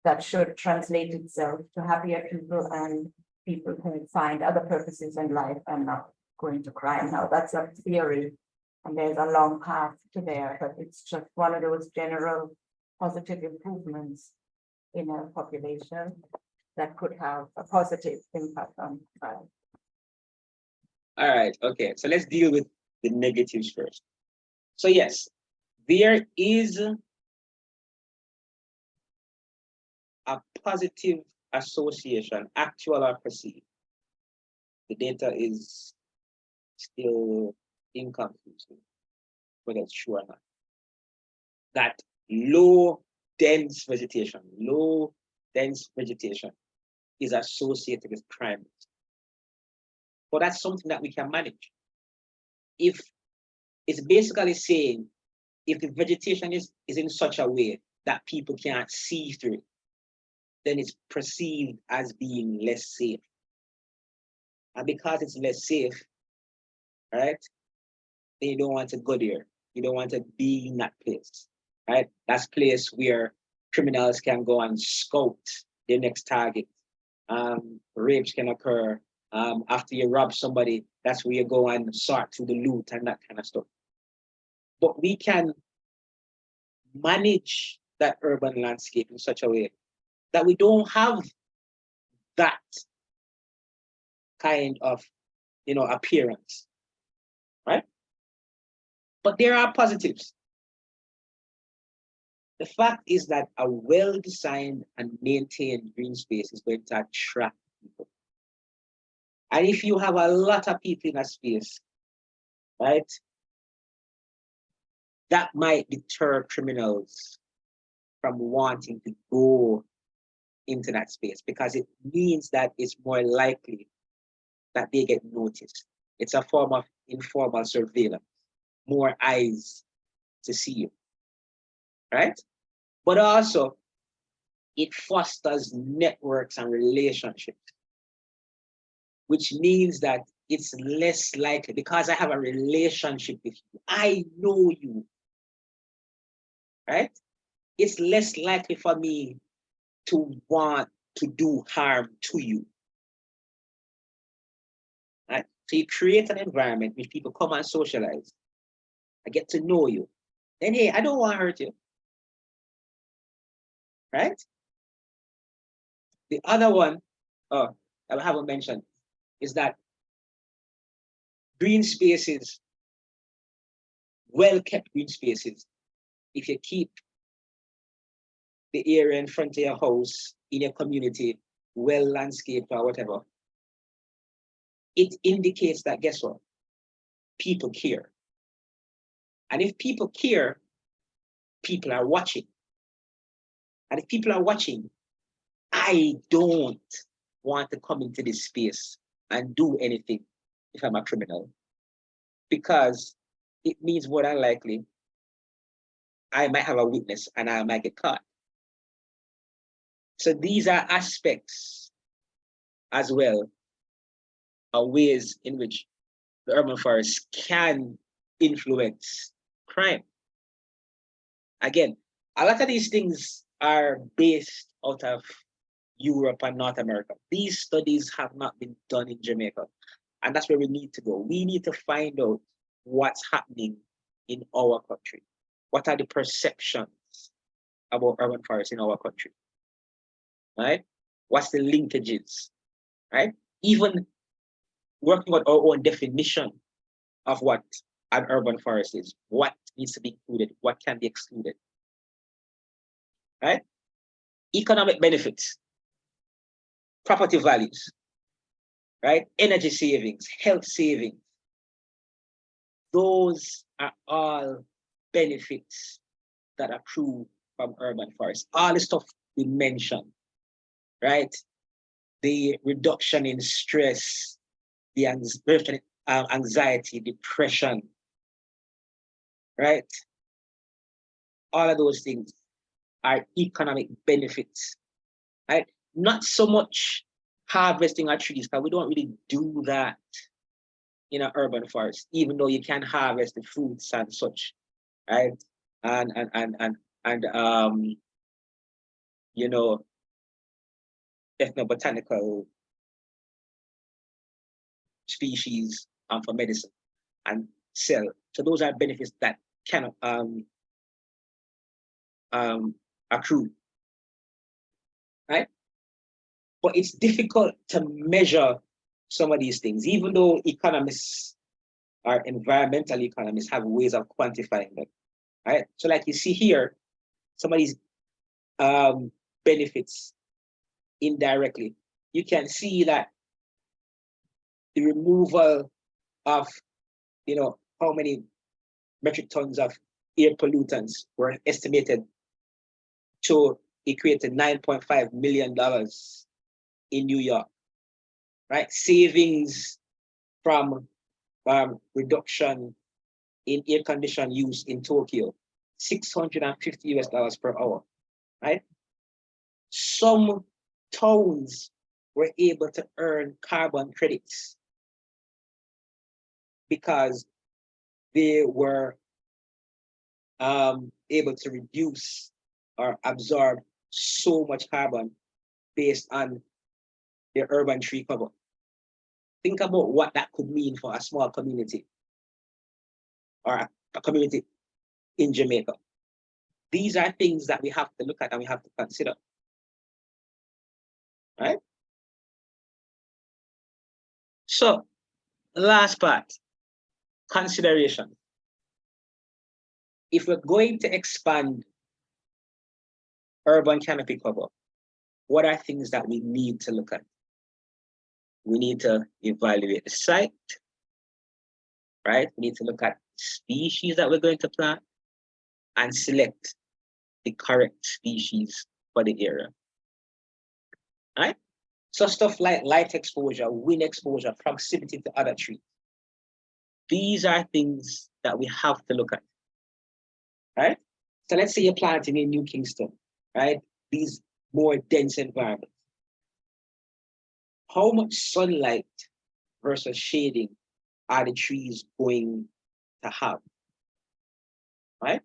that should translate itself to happier people, and people can find other purposes in life and not going to crime. Now, that's a theory, and there's a long path to there, but it's just one of those general positive improvements in a population that could have a positive impact on crime. All right, okay, so let's deal with the negatives first. So yes, there is a positive association, actual or perceived. The data is still inconclusive, whether it's true or not. That low dense vegetation is associated with crime. But that's something that we can manage. If it's basically saying, if the vegetation is in such a way that people can't see through it, then it's perceived as being less safe. And because it's less safe, right, then you don't want to go there. You don't want to be in that place, right? That's a place where criminals can go and scout their next target. Rapes can occur. After you rob somebody, that's where you go and sort through the loot and that kind of stuff. But we can manage that urban landscape in such a way that we don't have that kind of, appearance, right? But there are positives. The fact is that a well-designed and maintained green space is going to attract people. And if you have a lot of people in a space, right, that might deter criminals from wanting to go into that space, because it means that it's more likely that they get noticed. It's a form of informal surveillance, more eyes to see you, right? But also, it fosters networks and relationships, which means that it's less likely, because I have a relationship with you, I know you, right? It's less likely for me to want to do harm to you. Right? So you create an environment which people come and socialize. I get to know you. Then, hey, I don't want to hurt you. Right? The other one, I haven't mentioned, is that green spaces, well-kept green spaces, if you keep the area in front of your house, in your community, well landscaped or whatever, it indicates that, guess what? People care. And if people care, people are watching. And if people are watching I don't want to come into this space and do anything if I'm a criminal, because it means more than likely I might have a witness and I might get caught. So these are aspects as well, are ways in which the urban forest can influence crime. Again, a lot of these things are based out of Europe and North America. These studies have not been done in Jamaica. And that's where we need to go. We need to find out what's happening in our country. What are the perceptions about urban forests in our country? Right? What's the linkages? Right? Even working on our own definition of what an urban forest is, what needs to be included, what can be excluded. Right? Economic benefits, property values, right? Energy savings, health savings. Those are all benefits that accrue from urban forests. All the stuff we mentioned, right? The reduction in stress, the anxiety, depression, right? All of those things are economic benefits, right? Not so much harvesting our trees, because we don't really do that in an urban forest, even though you can harvest the fruits and such, right? And you know, ethnobotanical species for medicine and sell. So those are benefits that can accrue, right? But it's difficult to measure some of these things, even though economists or environmental economists have ways of quantifying them, right? So like you see here, some of these benefits indirectly. You can see that the removal of, how many metric tons of air pollutants were estimated to equate to $9.5 million in New York, right? Savings from reduction in air condition use in Tokyo, $650 per hour, right? Some towns were able to earn carbon credits because they were able to reduce or absorb so much carbon based on their urban tree cover. Think about what that could mean for a small community or a community in Jamaica. These are things that we have to look at and we have to consider, right? So, last part, consideration. If we're going to expand urban canopy cover, what are things that we need to look at? We need to evaluate the site, right? We need to look at species that we're going to plant and select the correct species for the area, right? So stuff like light exposure, wind exposure, proximity to other trees. These are things that we have to look at, right? So let's say you're planting in New Kingston, right? These more dense environments. How much sunlight versus shading are the trees going to have, right?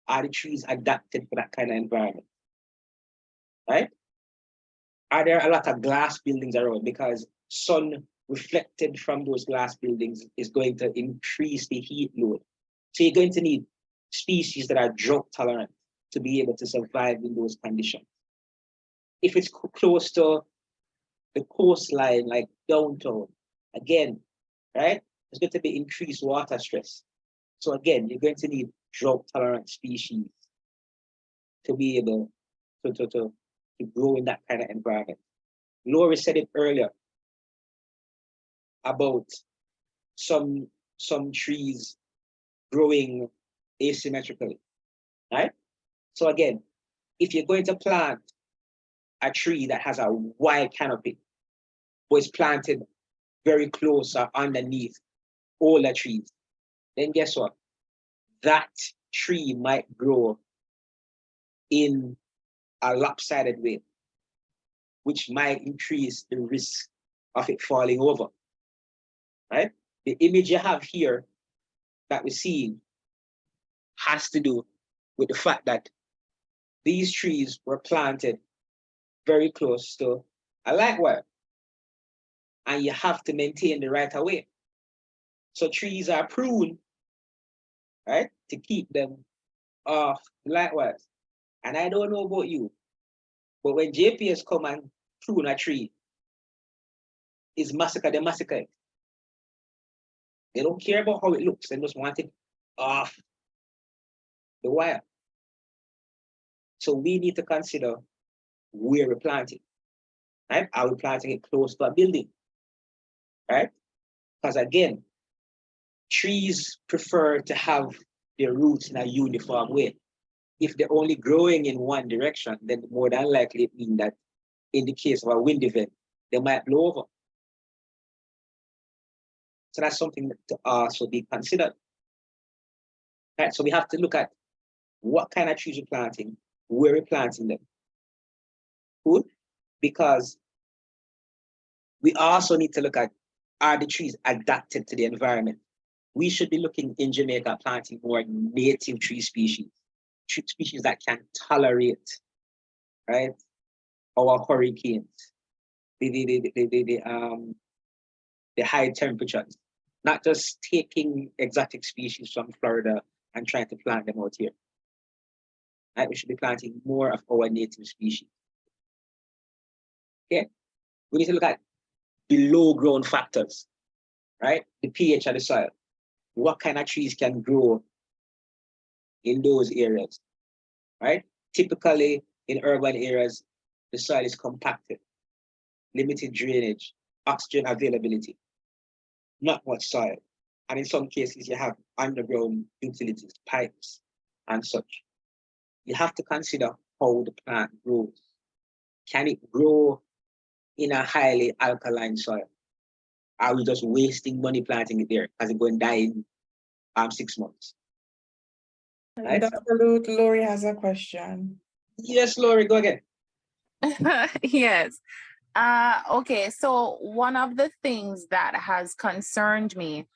Are the trees adapted for that kind of environment, right? Are there a lot of glass buildings around? Because sun reflected from those glass buildings is going to increase the heat load. So you're going to need species that are drought tolerant to be able to survive in those conditions. If it's close to the coastline, like downtown, again, right? There's going to be increased water stress. So again, you're going to need drought tolerant species to be able to grow in that kind of environment. Lori said it earlier about some trees growing asymmetrically, right? So again, if you're going to plant a tree that has a wide canopy was planted very close or underneath older trees, then guess what? That tree might grow in a lopsided way, which might increase the risk of it falling over, right? The image you have here that we're seeing has to do with the fact that these trees were planted very close to a light wire, and you have to maintain the right of way. So trees are pruned, right, to keep them off the light wires. And I don't know about you, but when JPS come and prune a tree, it's massacre, they massacre it. They don't care about how it looks, they just want it off the wire. So we need to consider where we're planting, right? Are we planting it close to a building, right? Because again, trees prefer to have their roots in a uniform way. If they're only growing in one direction, then more than likely it means that in the case of a wind event, they might blow over. So that's something to also be considered. Right? So we have to look at what kind of trees we're planting, where we're planting them. Cool? Because we also need to look at, are the trees adapted to the environment? We should be looking in Jamaica at planting more native tree species that can tolerate, right, our hurricanes, the high temperatures, not just taking exotic species from Florida and trying to plant them out here. Right? We should be planting more of our native species. Okay, we need to look at below ground factors, right? The pH of the soil. What kind of trees can grow in those areas, right? Typically in urban areas, the soil is compacted, limited drainage, oxygen availability, not much soil. And in some cases, you have underground utilities, pipes, and such. You have to consider how the plant grows. Can it grow in a highly alkaline soil? Are we just wasting money planting it there? Has it going to die in 6 months? Right? Dr. Luke, Lori has a question. Yes, Lori, go again. Yes. Okay, so one of the things that has concerned me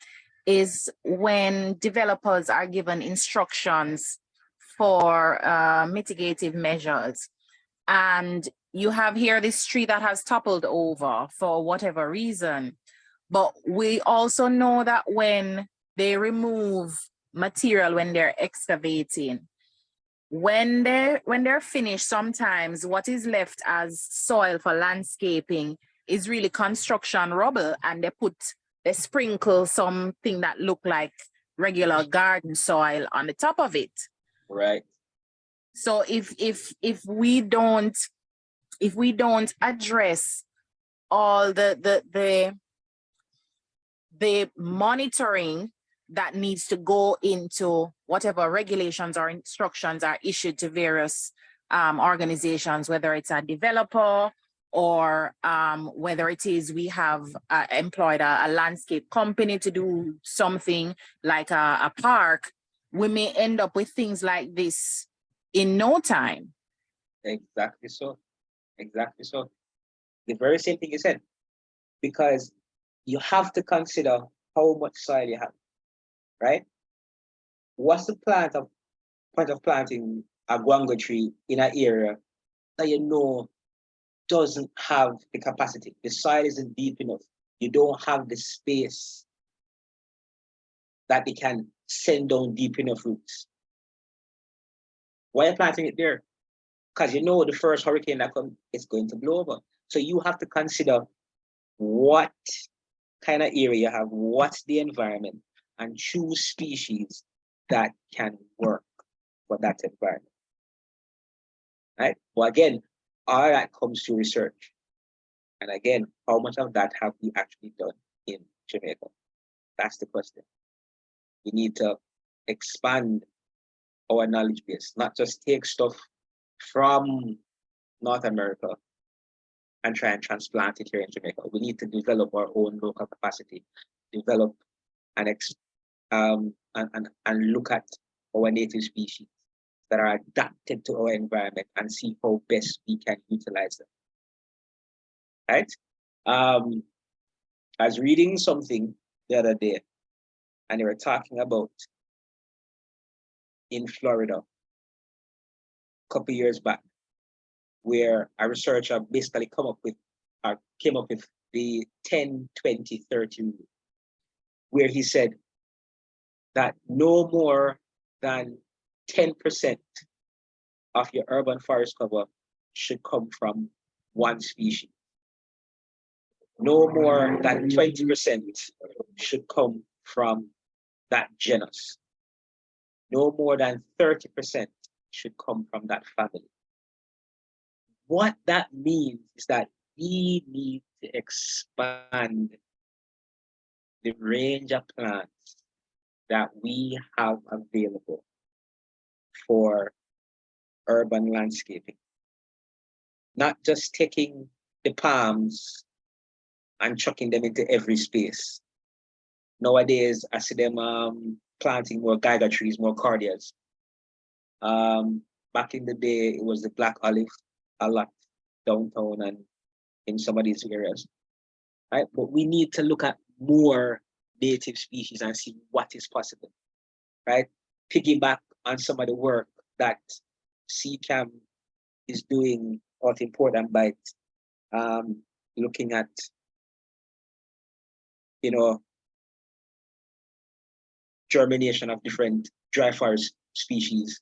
is when developers are given instructions for mitigative measures, and you have here this tree that has toppled over for whatever reason. But we also know that when they remove material, when they're excavating, when they're finished, sometimes what is left as soil for landscaping is really construction rubble, and they sprinkle something that look like regular garden soil on the top of it. Right. So if we don't address all the monitoring that needs to go into whatever regulations or instructions are issued to various organizations, whether it's a developer or whether it is we have employed a landscape company to do something like a park, we may end up with things like this in no time. Exactly so. Exactly so. The very same thing you said, because you have to consider how much soil you have, right? What's the point of planting a guango tree in an area that you know doesn't have the capacity? The soil isn't deep enough. You don't have the space that it can send down deep enough roots. Why are you planting it there? Because you know the first hurricane that comes, it's going to blow over. So you have to consider what kind of area you have, what's the environment, and choose species that can work for that environment. Right? Well, again, all that comes to research. And again, how much of that have we actually done in Jamaica? That's the question. We need to expand our knowledge base, not just take stuff from North America and try and transplant it here in Jamaica. We need to develop our own local capacity, develop and look at our native species that are adapted to our environment and see how best we can utilize them. Right? I was reading something the other day, and they were talking about in Florida a couple years back, where a researcher basically came up with the 10, 20, 30 rule, where he said that no more than 10% of your urban forest cover should come from one species. No more than 20% should come from that genus. No more than 30% should come from that family. What that means is that we need to expand the range of plants that we have available for urban landscaping. Not just taking the palms and chucking them into every space. Nowadays, I see them planting more Geiger trees, more cardias. Back in the day, it was the black olive a lot downtown and in some of these areas. Right? But we need to look at more native species and see what is possible. Right? Piggyback on some of the work that CCAM is doing out in Port and Bight, looking at, germination of different dry forest species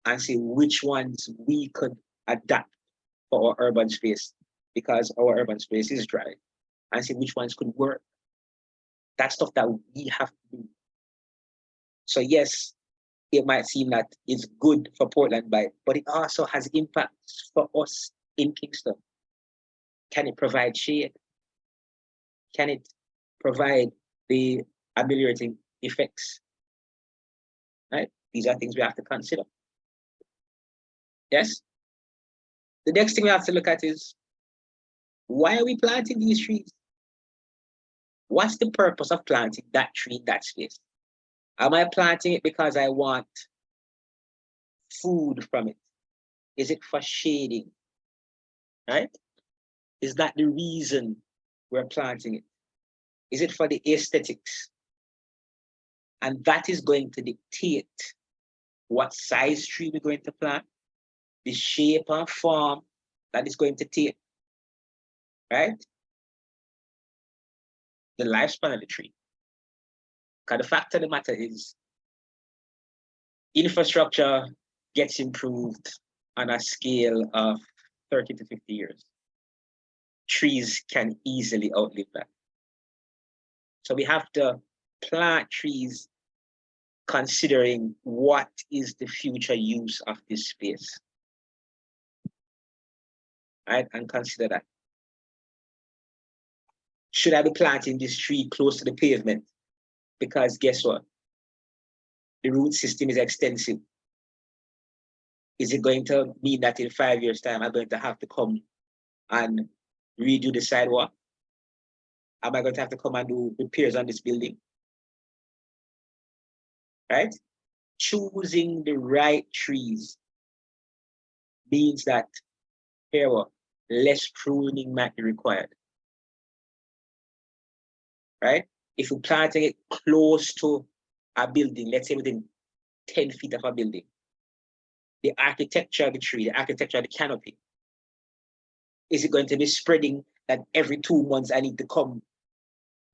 and see which ones we could adapt for our urban space, because our urban space is dry, and see which ones could work. That's stuff that we have to do. So yes, it might seem that it's good for Portland Bight, but it also has impacts for us in Kingston. Can it provide shade? Can it provide the ameliorating effects? Right? These are things we have to consider. Yes? The next thing we have to look at is, why are we planting these trees? What's the purpose of planting that tree in that space? Am I planting it because I want food from it? Is it for shading? Right? Is that the reason we're planting it? Is it for the aesthetics? And that is going to dictate what size tree we're going to plant, the shape and form that is going to take, right? The lifespan of the tree. Because the fact of the matter is, infrastructure gets improved on a scale of 30 to 50 years. Trees can easily outlive that. So we have to plant trees considering what is the future use of this space. Right? And consider that. Should I be planting this tree close to the pavement? Because guess what? The root system is extensive. Is it going to mean that in 5 years' time, I'm going to have to come and redo the sidewalk? Am I going to have to come and do repairs on this building? Right? Choosing the right trees means that here, less pruning might be required. Right? If you're planting it close to a building, let's say within 10 feet of a building, the architecture of the tree, the architecture of the canopy, is it going to be spreading that every 2 months I need to come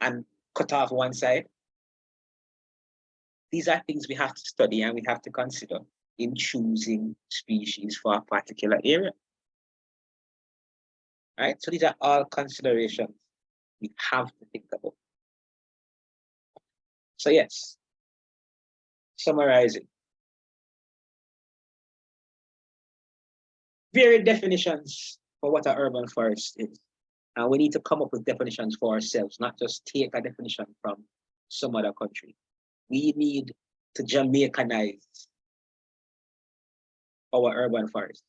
and cut off one side? These are things we have to study and we have to consider in choosing species for a particular area. Right? So these are all considerations we have to think about. So yes, summarizing. Varied definitions for what an urban forest is. And we need to come up with definitions for ourselves, not just take a definition from some other country. We need to Jamaicanize our urban forest,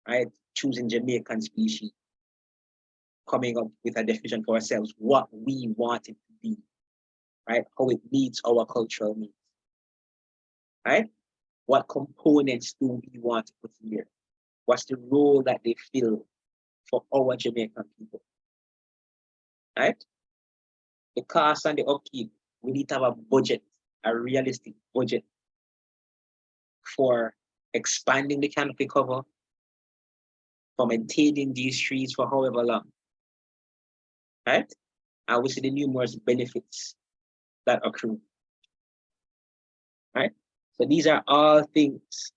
right? Choosing Jamaican species, coming up with a definition for ourselves, what we want it to be, right? How it meets our cultural needs, right? What components do we want to put here? What's the role that they fill for our Jamaican people, right? The cost and the upkeep, we need to have a budget, a realistic budget for expanding the canopy cover, for maintaining these trees for however long, right? And we see the numerous benefits that accrue, right? So these are all things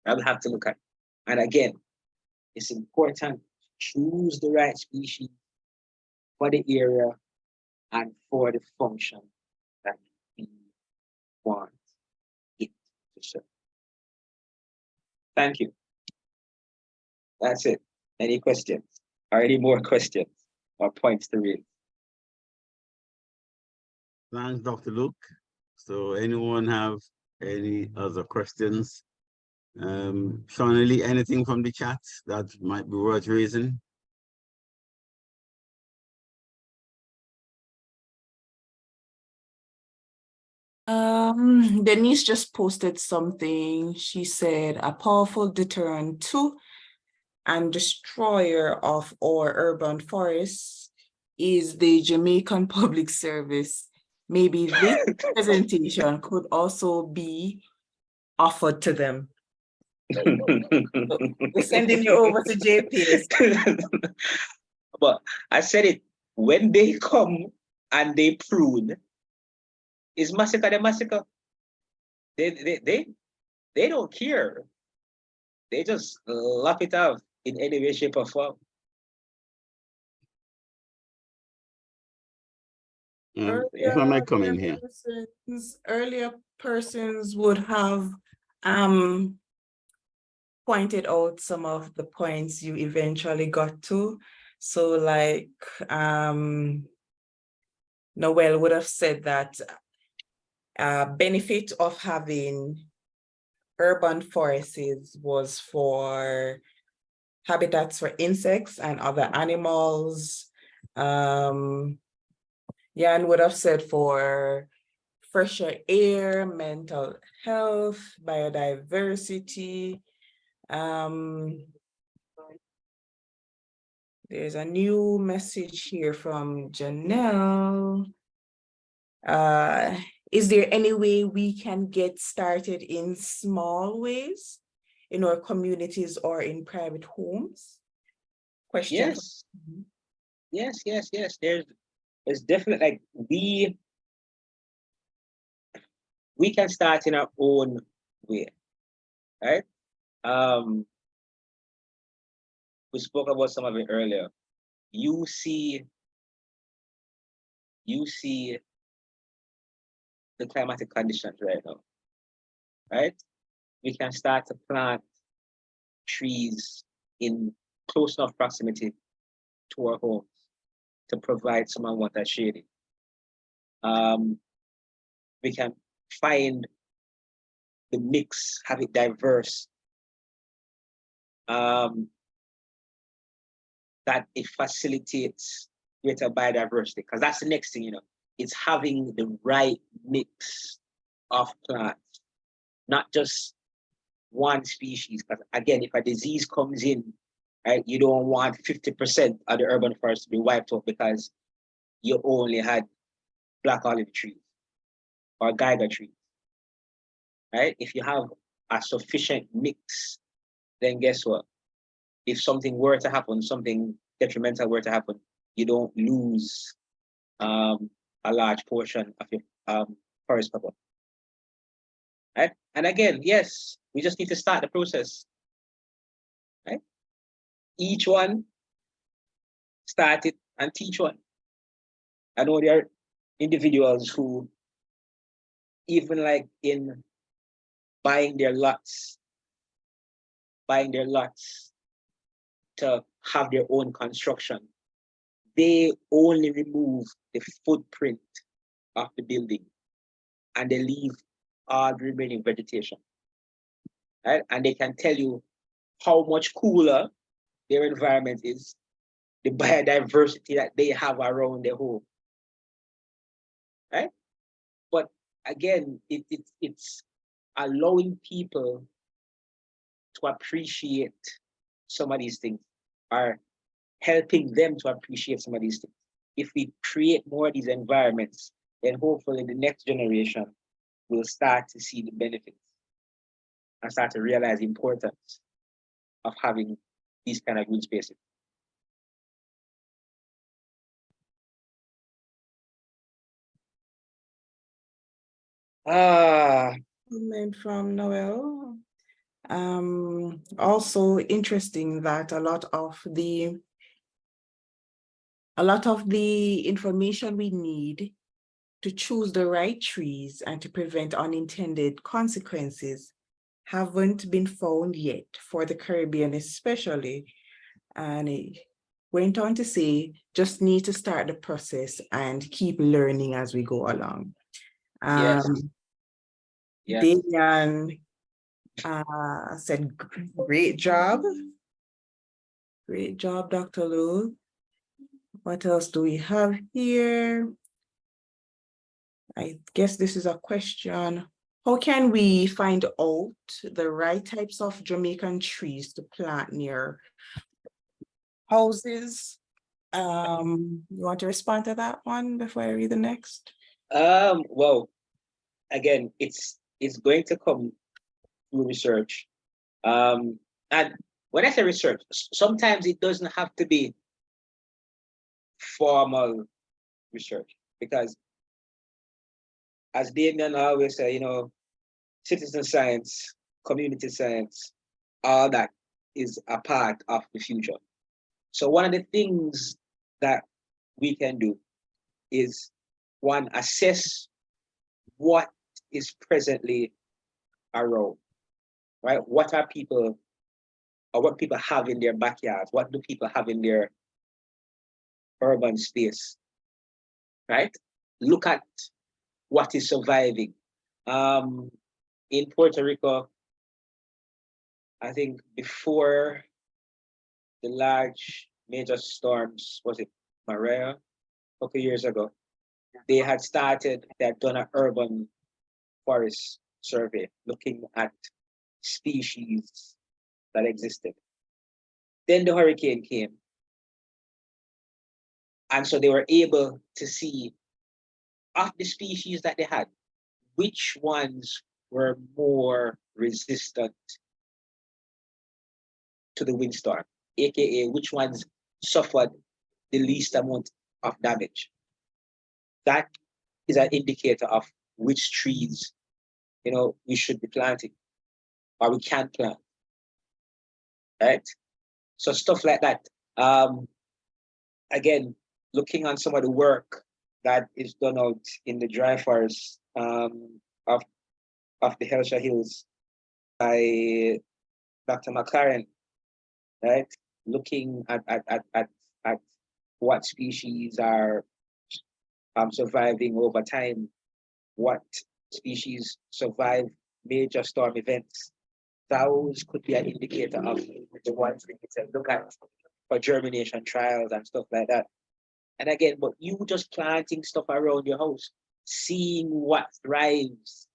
that we have to look at. And again, it's important to choose the right species for the area and for the function that we want it to serve. Thank you. That's it. Any questions? Or any more questions or points to raise? Thanks, Dr. Luke. So anyone have any other questions? Shawnee, anything from the chat that might be worth raising? Denise just posted something. She said, a powerful deterrent to and destroyer of our urban forests is the Jamaican Public Service. Maybe this presentation could also be offered to them. We're sending you over to JPS. But I said it, when they come and they prune, is massacre the massacre. They don't care. They just lap it off in any way, shape, or form. If I might come in here. Earlier persons would have pointed out some of the points you eventually got to. So like Noel would have said that benefit of having urban forests was for habitats for insects and other animals. Jan would have said for fresher air, mental health, biodiversity. There's a new message here from Janelle. Is there any way we can get started in small ways in our communities or in private homes? Question. Yes. Yes. There's definitely, like, we can start in our own way, right? We spoke about some of it earlier. You see the climatic conditions right now, right? We can start to plant trees in close enough proximity to our homes to provide some amount of shading. We can find the mix, have it diverse, that it facilitates greater biodiversity, because that's the next thing, it's having the right mix of plants, not just one species. Because again, if a disease comes in, right, you don't want 50% of the urban forest to be wiped out because you only had black olive trees or Geiger trees, right? If you have a sufficient mix, then guess what? If something were to happen, something detrimental were to happen, you don't lose a large portion of your forest cover. Right? And again, yes, we just need to start the process. Right? Each one start it and teach one. I know there are individuals who, even like in buying their lots to have their own construction, they only remove the footprint of the building and they leave all the remaining vegetation. Right? And they can tell you how much cooler their environment is the biodiversity that they have around their home. Right? But again, it's allowing people to appreciate some of these things, or helping them to appreciate some of these things. If we create more of these environments, then hopefully the next generation will start to see the benefits and start to realize the importance of having these kind of green spaces. Comment from Noel. Also interesting that a lot of the information we need to choose the right trees and to prevent unintended consequences haven't been found yet for the Caribbean especially. And it went on to say, just need to start the process and keep learning as we go along. Yes. Damian said, great job. Great job, Dr. Lou. What else do we have here? I guess this is a question. How can we find out the right types of Jamaican trees to plant near houses? You want to respond to that one before I read the next? Well, again, it's going to come through research. And when I say research, sometimes it doesn't have to be formal research, because as Damian always say, you know, citizen science, community science, all that is a part of the future. So one of the things that we can do is, one, assess what is presently around, right? What are people, or what people have in their backyards? What do people have in their urban space, right? Look at what is surviving. In Puerto Rico, I think before the large major storms, was it Maria, a couple years ago, they had done an urban forest survey looking at species that existed. Then the hurricane came. And so they were able to see, of the species that they had, which ones were more resistant to the windstorm, aka which ones suffered the least amount of damage. That is an indicator of which trees, you know, we should be planting or we can plant, right? So stuff like that. Again, looking on some of the work that is done out in the dry forest of the Helsha Hills by Dr. McLaren, right? Looking at what species are surviving over time, what species survive major storm events. Those could be an indicator of the ones we need to look at for germination trials and stuff like that. And again, but you just planting stuff around your house, seeing what thrives,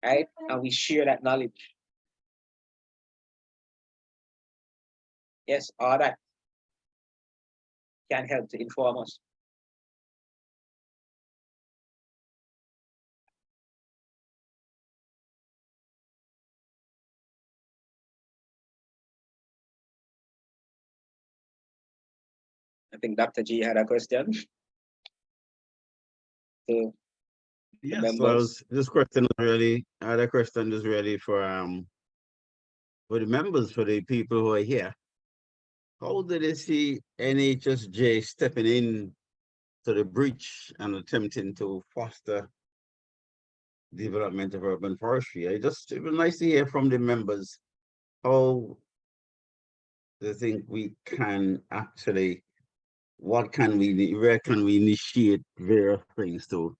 right? And we share that knowledge. Yes, all that can help to inform us. I think Dr. G had a question. So, yes, well, this question is really, the question is really for the members, for the people who are here. How do they see NHSJ stepping in to the breach and attempting to foster development of urban forestry? It would be nice to hear from the members how they think we can actually, where can we initiate various things to,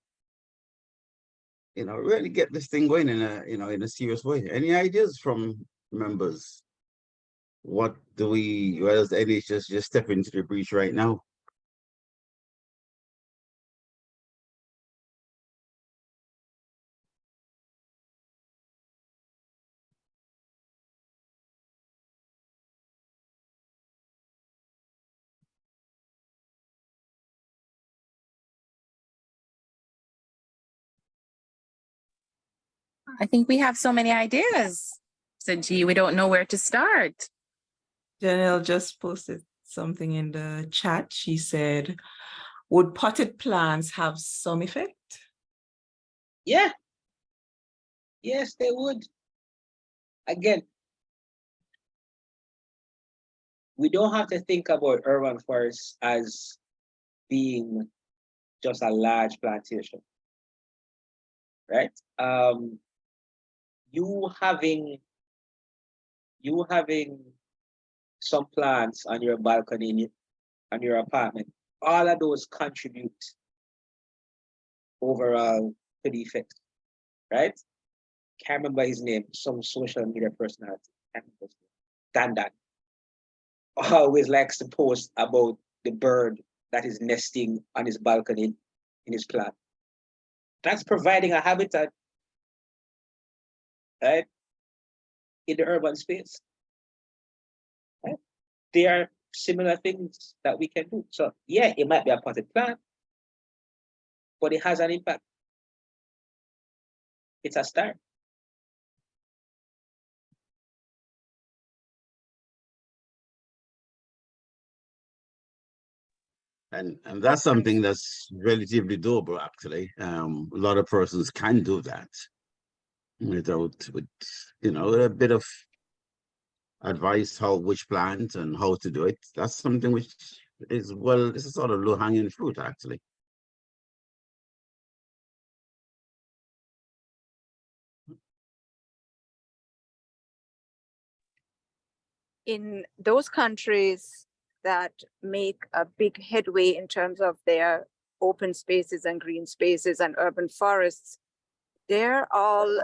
you know, really get this thing going in a serious way. Any ideas from members? what do we, where does NHS just step into the breach right now? I think we have so many ideas. So gee, we don't know where to start. Janelle just posted something in the chat. She said, would potted plants have some effect? Yeah. Yes, they would. Again, we don't have to think about urban forests as being just a large plantation, right? You having some plants on your balcony, on your apartment, all of those contribute overall to the effect, right? Can't remember his name, some social media personality. Can't remember his name. Dan always likes to post about the bird that is nesting on his balcony in his plant. That's providing a habitat, right, in the urban space. Right? There are similar things that we can do. So yeah, it might be a potted plant, but it has an impact. It's a start. And that's something that's relatively doable, actually. A lot of persons can do that with a bit of advice which plant and how to do it. That's something which is, well, this is sort of low-hanging fruit, actually. In those countries that make a big headway in terms of their open spaces and green spaces and urban forests, they're all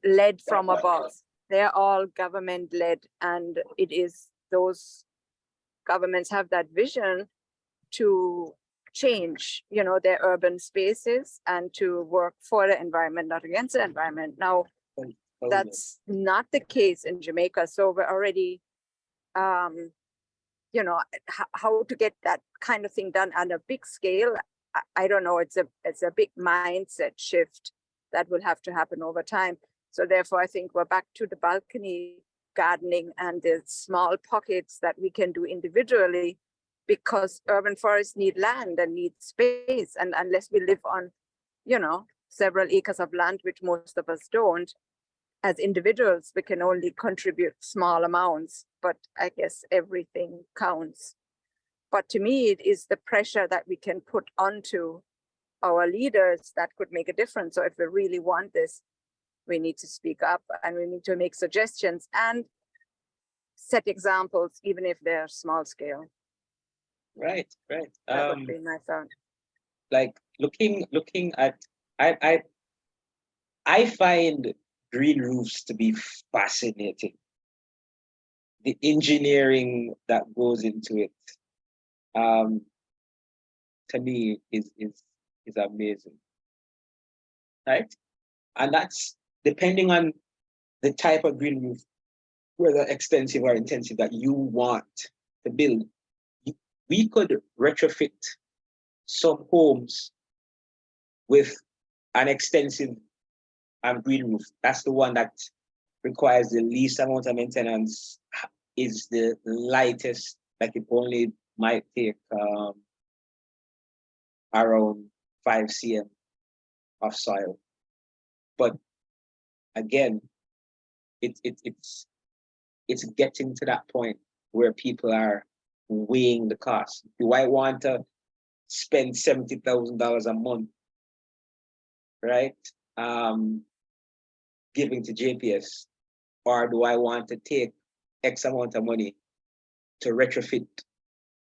led from above. They're all government led, and it is those governments have that vision to change, their urban spaces and to work for the environment, not against the environment. Now, that's not the case in Jamaica. So we're already how to get that kind of thing done on a big scale. I don't know. It's a big mindset shift that will have to happen over time. So therefore, I think we're back to the balcony gardening and the small pockets that we can do individually, because urban forests need land and need space. And unless we live on, several acres of land, which most of us don't, as individuals, we can only contribute small amounts, but I guess everything counts. But to me, it is the pressure that we can put onto our leaders that could make a difference. So if we really want this, we need to speak up and we need to make suggestions and set examples, even if they're small scale. Right. That would be my thought. Like looking at, I find green roofs to be fascinating. The engineering that goes into it, to me, is amazing, right? And that's depending on the type of green roof, whether extensive or intensive, that you want to build. We could retrofit some homes with an extensive green roof. That's the one that requires the least amount of maintenance, is the lightest, like it only might take around 5 cm of soil. But again, it's getting to that point where people are weighing the cost. Do I want to spend $70,000 a month, right? Giving to JPS, or do I want to take X amount of money to retrofit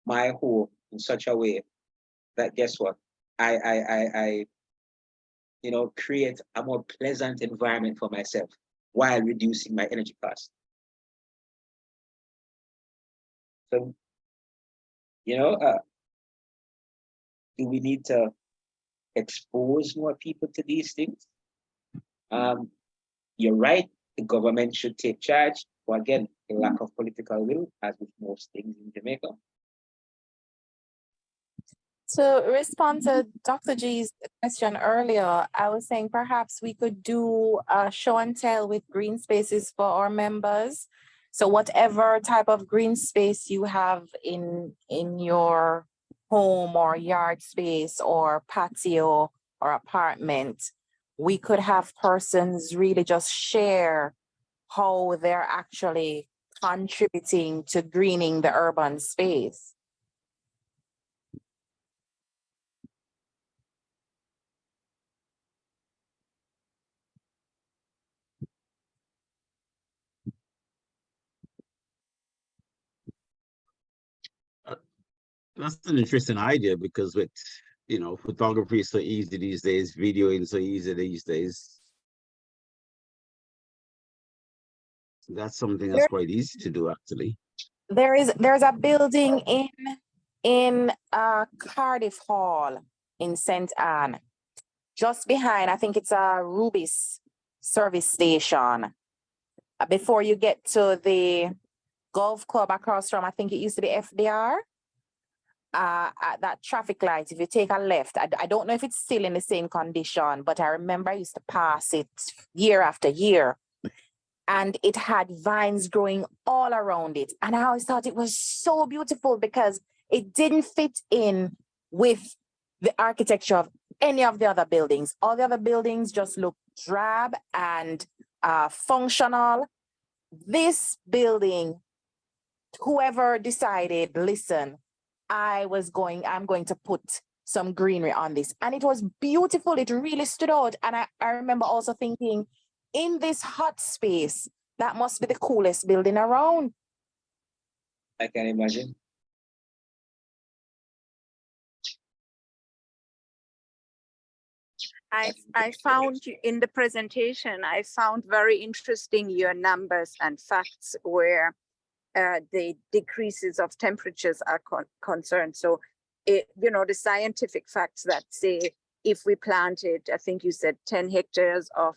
my home in such a way that, guess what, I create a more pleasant environment for myself while reducing my energy costs. So, you know, do we need to expose more people to these things? You're right, the government should take charge. But again, a lack of political will, as with most things in Jamaica. To respond to Dr. G's question earlier, I was saying perhaps we could do a show and tell with green spaces for our members. So whatever type of green space you have in your home or yard space or patio or apartment, we could have persons really just share how they're actually contributing to greening the urban space. That's an interesting idea because with, you know, photography is so easy these days, videoing so easy these days. That's something that's quite easy to do, actually. There's a building in Cardiff Hall in St. Anne, just behind, I think it's a Rubis service station. Before you get to the golf club across from, I think it used to be FDR. At that traffic light, if you take a left, I don't know if it's still in the same condition, but I remember I used to pass it year after year. And it had vines growing all around it. And I always thought it was so beautiful because it didn't fit in with the architecture of any of the other buildings. All the other buildings just look drab and functional. This building, whoever decided, listen, I'm going to put some greenery on this. And it was beautiful. It really stood out. And I remember also thinking, in this hot space, that must be the coolest building around. I can imagine. I found in the presentation, I found very interesting your numbers and facts where the decreases of temperatures are concerned. So, you know, the scientific facts that say if we planted, I think you said 10 hectares of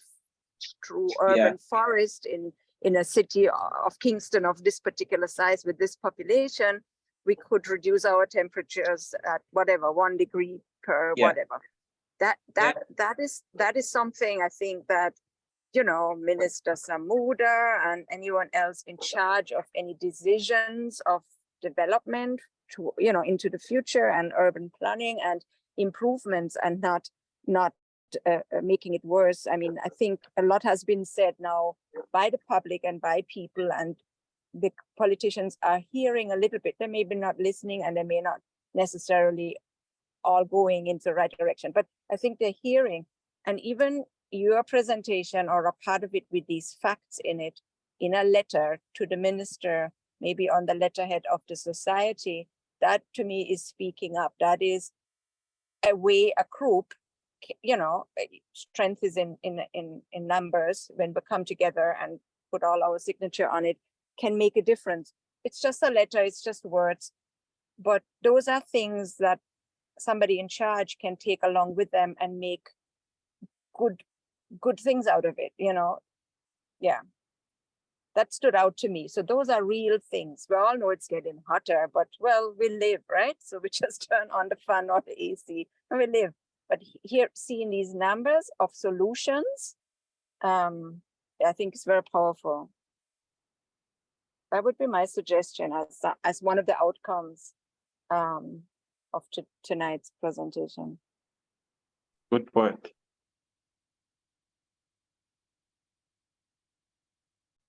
true urban forest in a city of Kingston of this particular size with this population, we could reduce our temperatures at whatever 1 degree per whatever. That is something I think that, you know, Minister Samuda and anyone else in charge of any decisions of development to, you know, into the future and urban planning and improvements and not making it worse. I mean, I think a lot has been said now by the public and by people, and the politicians are hearing a little bit. They may be not listening and they may not necessarily all going into the right direction, but I think they're hearing. And even your presentation or a part of it with these facts in it, in a letter to the minister, maybe on the letterhead of the society, that to me is speaking up. That is a way a group, you know, strength is in numbers. When we come together and put all our signature on it, can make a difference. It's just a letter, it's just words, but those are things that somebody in charge can take along with them and make good things out of it, you know. Yeah, that stood out to me. So those are real things. We all know it's getting hotter, but well, we live, right? So we just turn on the fan or the AC and we live. But here, seeing these numbers of solutions, I think it's very powerful. That would be my suggestion as one of the outcomes of tonight's presentation. Good point.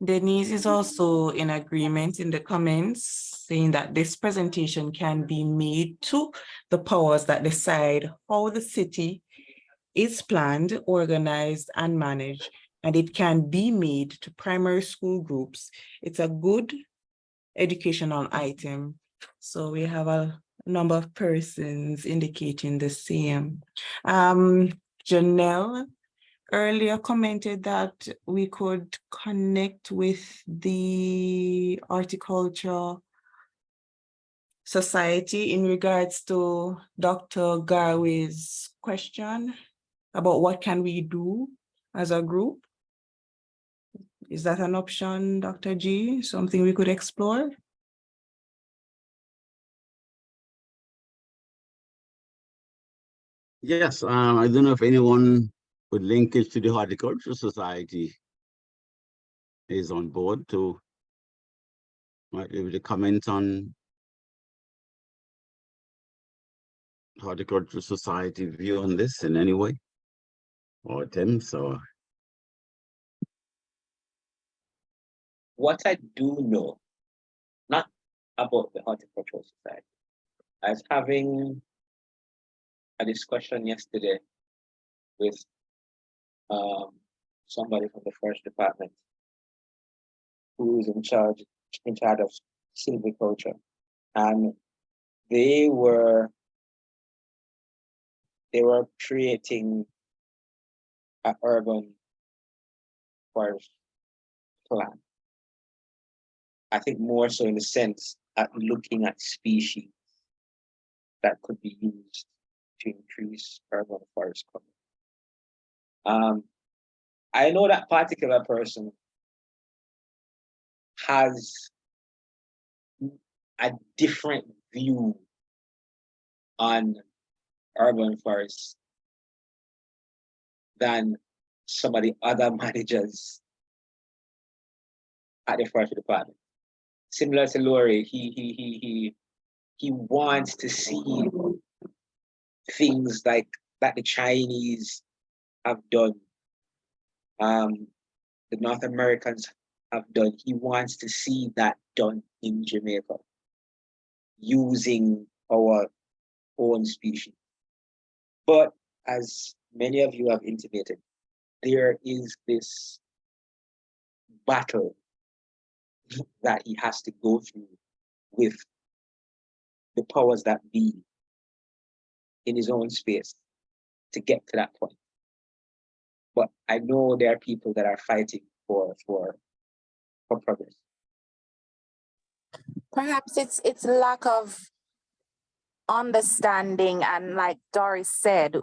Denise is also in agreement in the comments, saying that this presentation can be made to the powers that decide how the city is planned, organized, and managed, and it can be made to primary school groups. It's a good educational item. So we have a number of persons indicating the same. Janelle earlier commented that we could connect with the horticulture society in regards to Dr. Garway's question about what can we do as a group? Is that an option, Dr. G? Something we could explore? Yes, I don't know if anyone with linkage to the Horticultural Society is on board to might be able to comment on Horticultural Society view on this in any way, or Tim. So What I do know, not about the Horticultural Society, I was having a discussion yesterday with somebody from the forest department who is in charge of silviculture, and they were creating an urban forest plan. I think more so in the sense at looking at species that could be used to increase urban forest cover. I know that particular person has a different view on urban forests than some of the other managers at the forest department. Similar to Laurie, he wants to see things like that the Chinese have done, the North Americans have done. He wants to see that done in Jamaica using our own species. But as many of you have intimated, there is this battle that he has to go through with the powers that be in his own space to get to that point. But I know there are people that are fighting for progress. Perhaps it's lack of understanding, and like Doris said,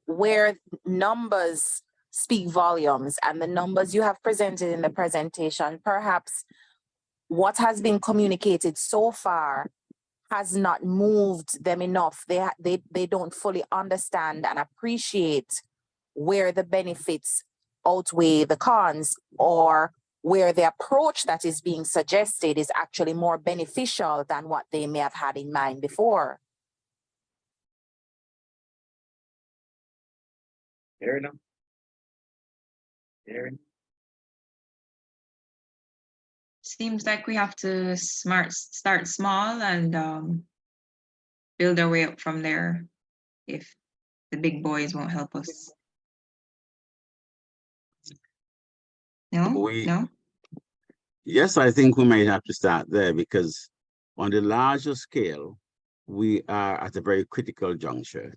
where numbers speak volumes, and the numbers you have presented in the presentation, perhaps what has been communicated so far has not moved them enough. They don't fully understand and appreciate where the benefits outweigh the cons, or where the approach that is being suggested is actually more beneficial than what they may have had in mind before. Fair enough. Fair enough. Seems like we have to start small and build our way up from there if the big boys won't help us. No? No? Yes, I think we might have to start there, because on the larger scale, we are at a very critical juncture.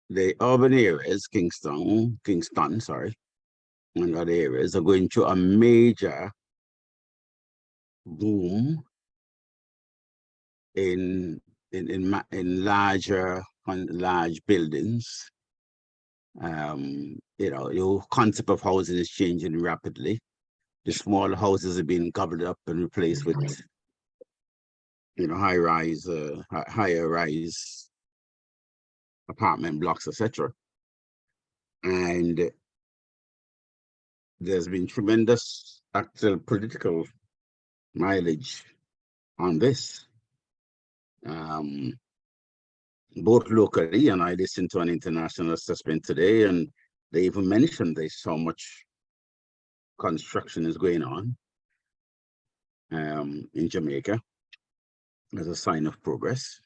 The urban areas, Kingston, and other areas are going through a major boom in large buildings. You know, your concept of housing is changing rapidly. The small houses are being covered up and replaced with, you know, higher rise apartment blocks, etc. And there's been tremendous actual political mileage on this, both locally, and I listened to an international assessment today, and they even mentioned there's so much construction is going on in Jamaica as a sign of progress.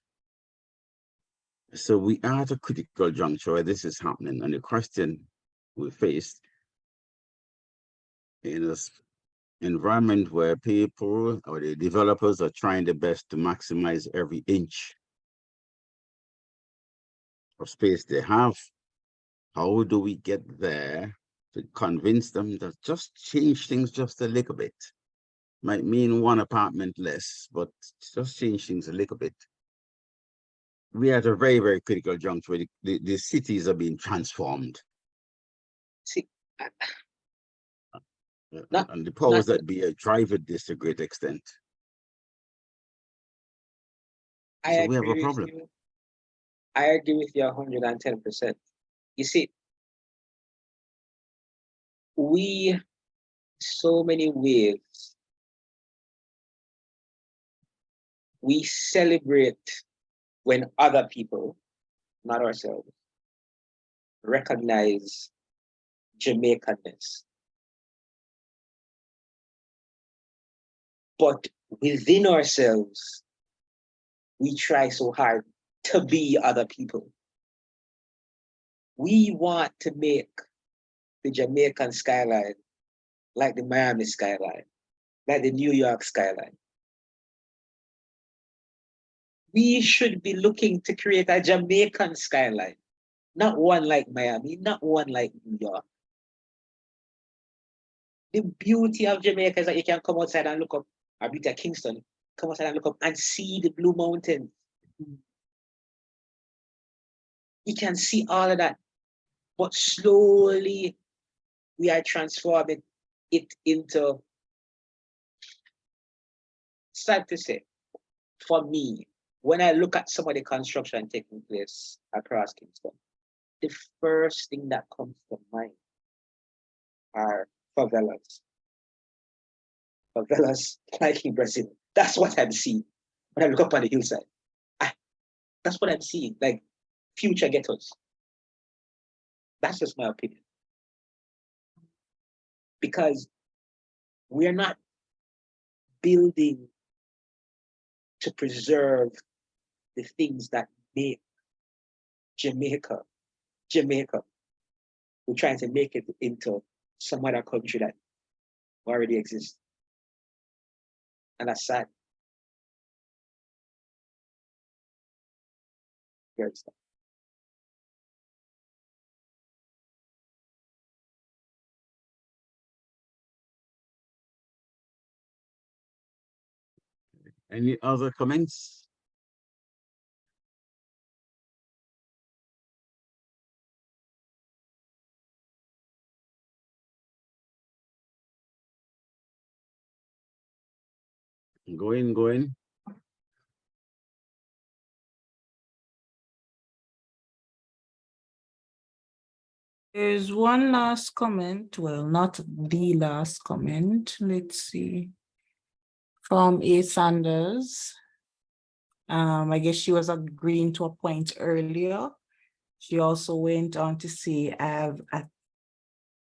So we are at a critical juncture where this is happening, and the question we faced in this environment where people or the developers are trying their best to maximize every inch of space they have, how do we get there to convince them that just change things just a little bit might mean one apartment less, but just change things a little bit. We are at a very, very critical juncture where the cities are being transformed. See, And the powers that be are driving this to a great extent. So we have a problem. I agree with you 110%. You see, so many ways, we celebrate when other people, not ourselves, recognize Jamaicanness. But within ourselves, we try so hard to be other people. We want to make the Jamaican skyline like the Miami skyline, like the New York skyline. We should be looking to create a Jamaican skyline, not one like Miami, not one like New York. The beauty of Jamaica is that you can come outside and look up, or beauty of Kingston, come outside and look up and see the Blue Mountains. You can see all of that, but slowly we are transforming it into, sad to say, for me, when I look at some of the construction taking place across Kingston, the first thing that comes to mind are favelas. Favelas like in Brazil. That's what I'm seeing when I look up on the hillside. That's what I'm seeing, like future ghettos. That's just my opinion. Because we're not building to preserve the things that make Jamaica, Jamaica. We're trying to make it into some other country that already exists. And that's sad. Very sad. Any other comments? Go in. There's one last comment, well, not the last comment, let's see. From A. Sanders. I guess she was agreeing to a point earlier. She also went on to say, I've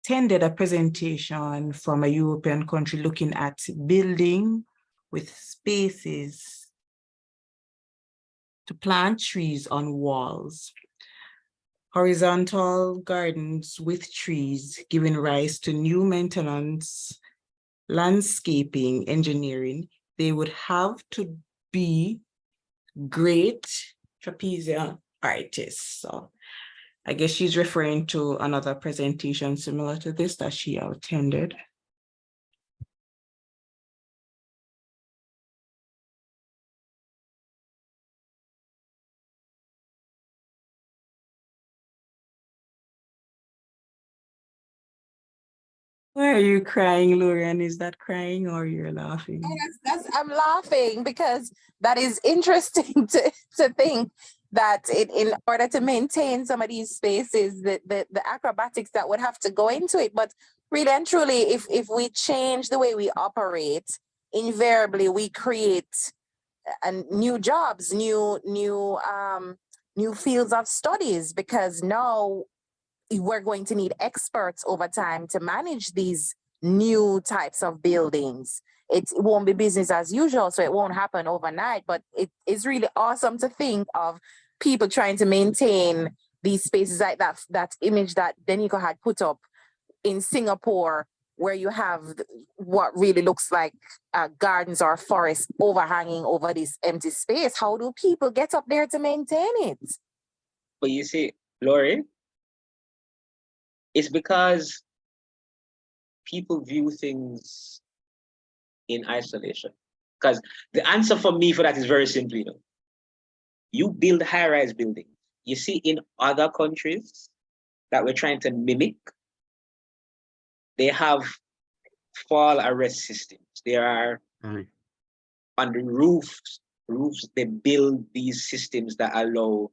attended a presentation from a European country looking at building with spaces to plant trees on walls. Horizontal gardens with trees, giving rise to new maintenance, landscaping, engineering. They would have to be great trapezium artists. So I guess she's referring to another presentation similar to this that she attended. Why are you crying, Lorian? Is that crying or you're laughing? Yes, I'm laughing because that is interesting to think that in order to maintain some of these spaces, the acrobatics that would have to go into it. But really and truly, if we change the way we operate, invariably we create new jobs, new fields of studies, because now we're going to need experts over time to manage these new types of buildings. It won't be business as usual, so it won't happen overnight, but it is really awesome to think of people trying to maintain these spaces like that image that Denico had put up in Singapore, where you have what really looks like gardens or forests overhanging over this empty space. How do people get up there to maintain it? But you see, Lori, it's because people view things in isolation. Because the answer for me for that is very simple, you know. You build high-rise buildings. You see in other countries that we're trying to mimic, they have fall arrest systems. There are on the roofs, they build these systems that allow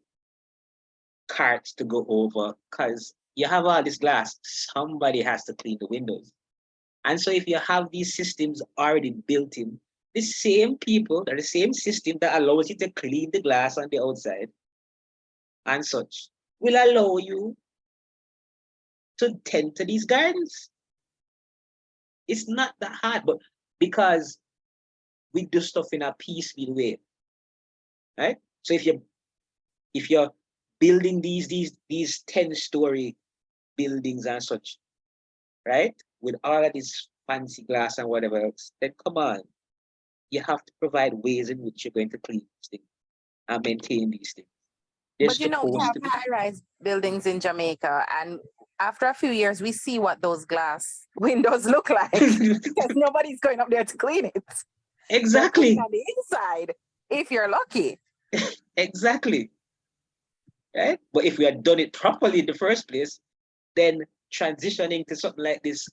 carts to go over, because you have all this glass, somebody has to clean the windows. And so if you have these systems already built in, the same people, the same system that allows you to clean the glass on the outside and such, will allow you to tend to these gardens. It's not that hard, but because we do stuff in a piecemeal way, right? So if you're building these 10-story buildings and such, right, with all of this fancy glass and whatever else, then come on, you have to provide ways in which you're going to clean these things and maintain these things. But you know, we have high-rise buildings in Jamaica, and after a few years, we see what those glass windows look like because nobody's going up there to clean it. Exactly. On the inside, if you're lucky. Exactly. Right? But if we had done it properly in the first place, then transitioning to something like this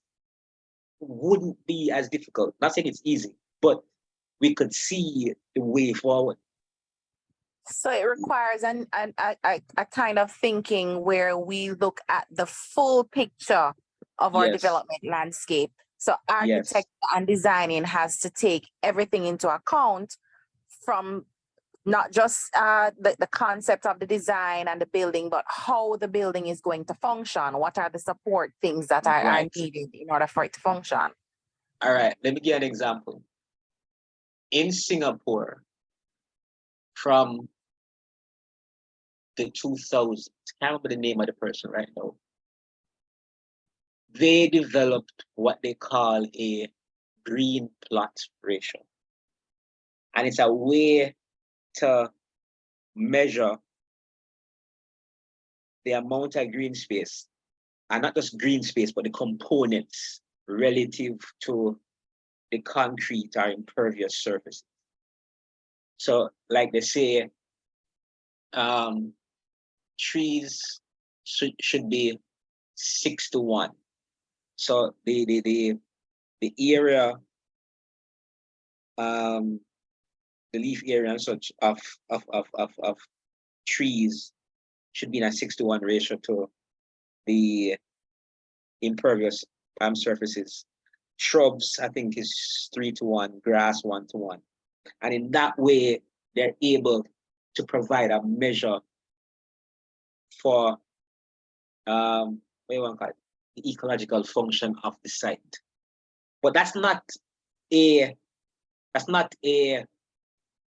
wouldn't be as difficult. Not saying it's easy, but we could see the way forward. So it requires a kind of thinking where we look at the full picture of our development landscape. So architecture and designing has to take everything into account, from not just the concept of the design and the building, but how the building is going to function. What are the support things that are needed in order for it to function? All right, let me give an example. In Singapore, from the 2000s, I can't remember the name of the person right now, they developed what they call a green plot ratio. And it's a way to measure the amount of green space, and not just green space, but the components relative to the concrete or impervious surfaces. So like they say, trees should be 6:1. So the area, the leaf area and such of trees should be in a 6:1 ratio to the impervious surfaces. Shrubs, I think, is 3:1, grass 1:1. And in that way, they're able to provide a measure for what do you want to call it? The ecological function of the site. But that's not a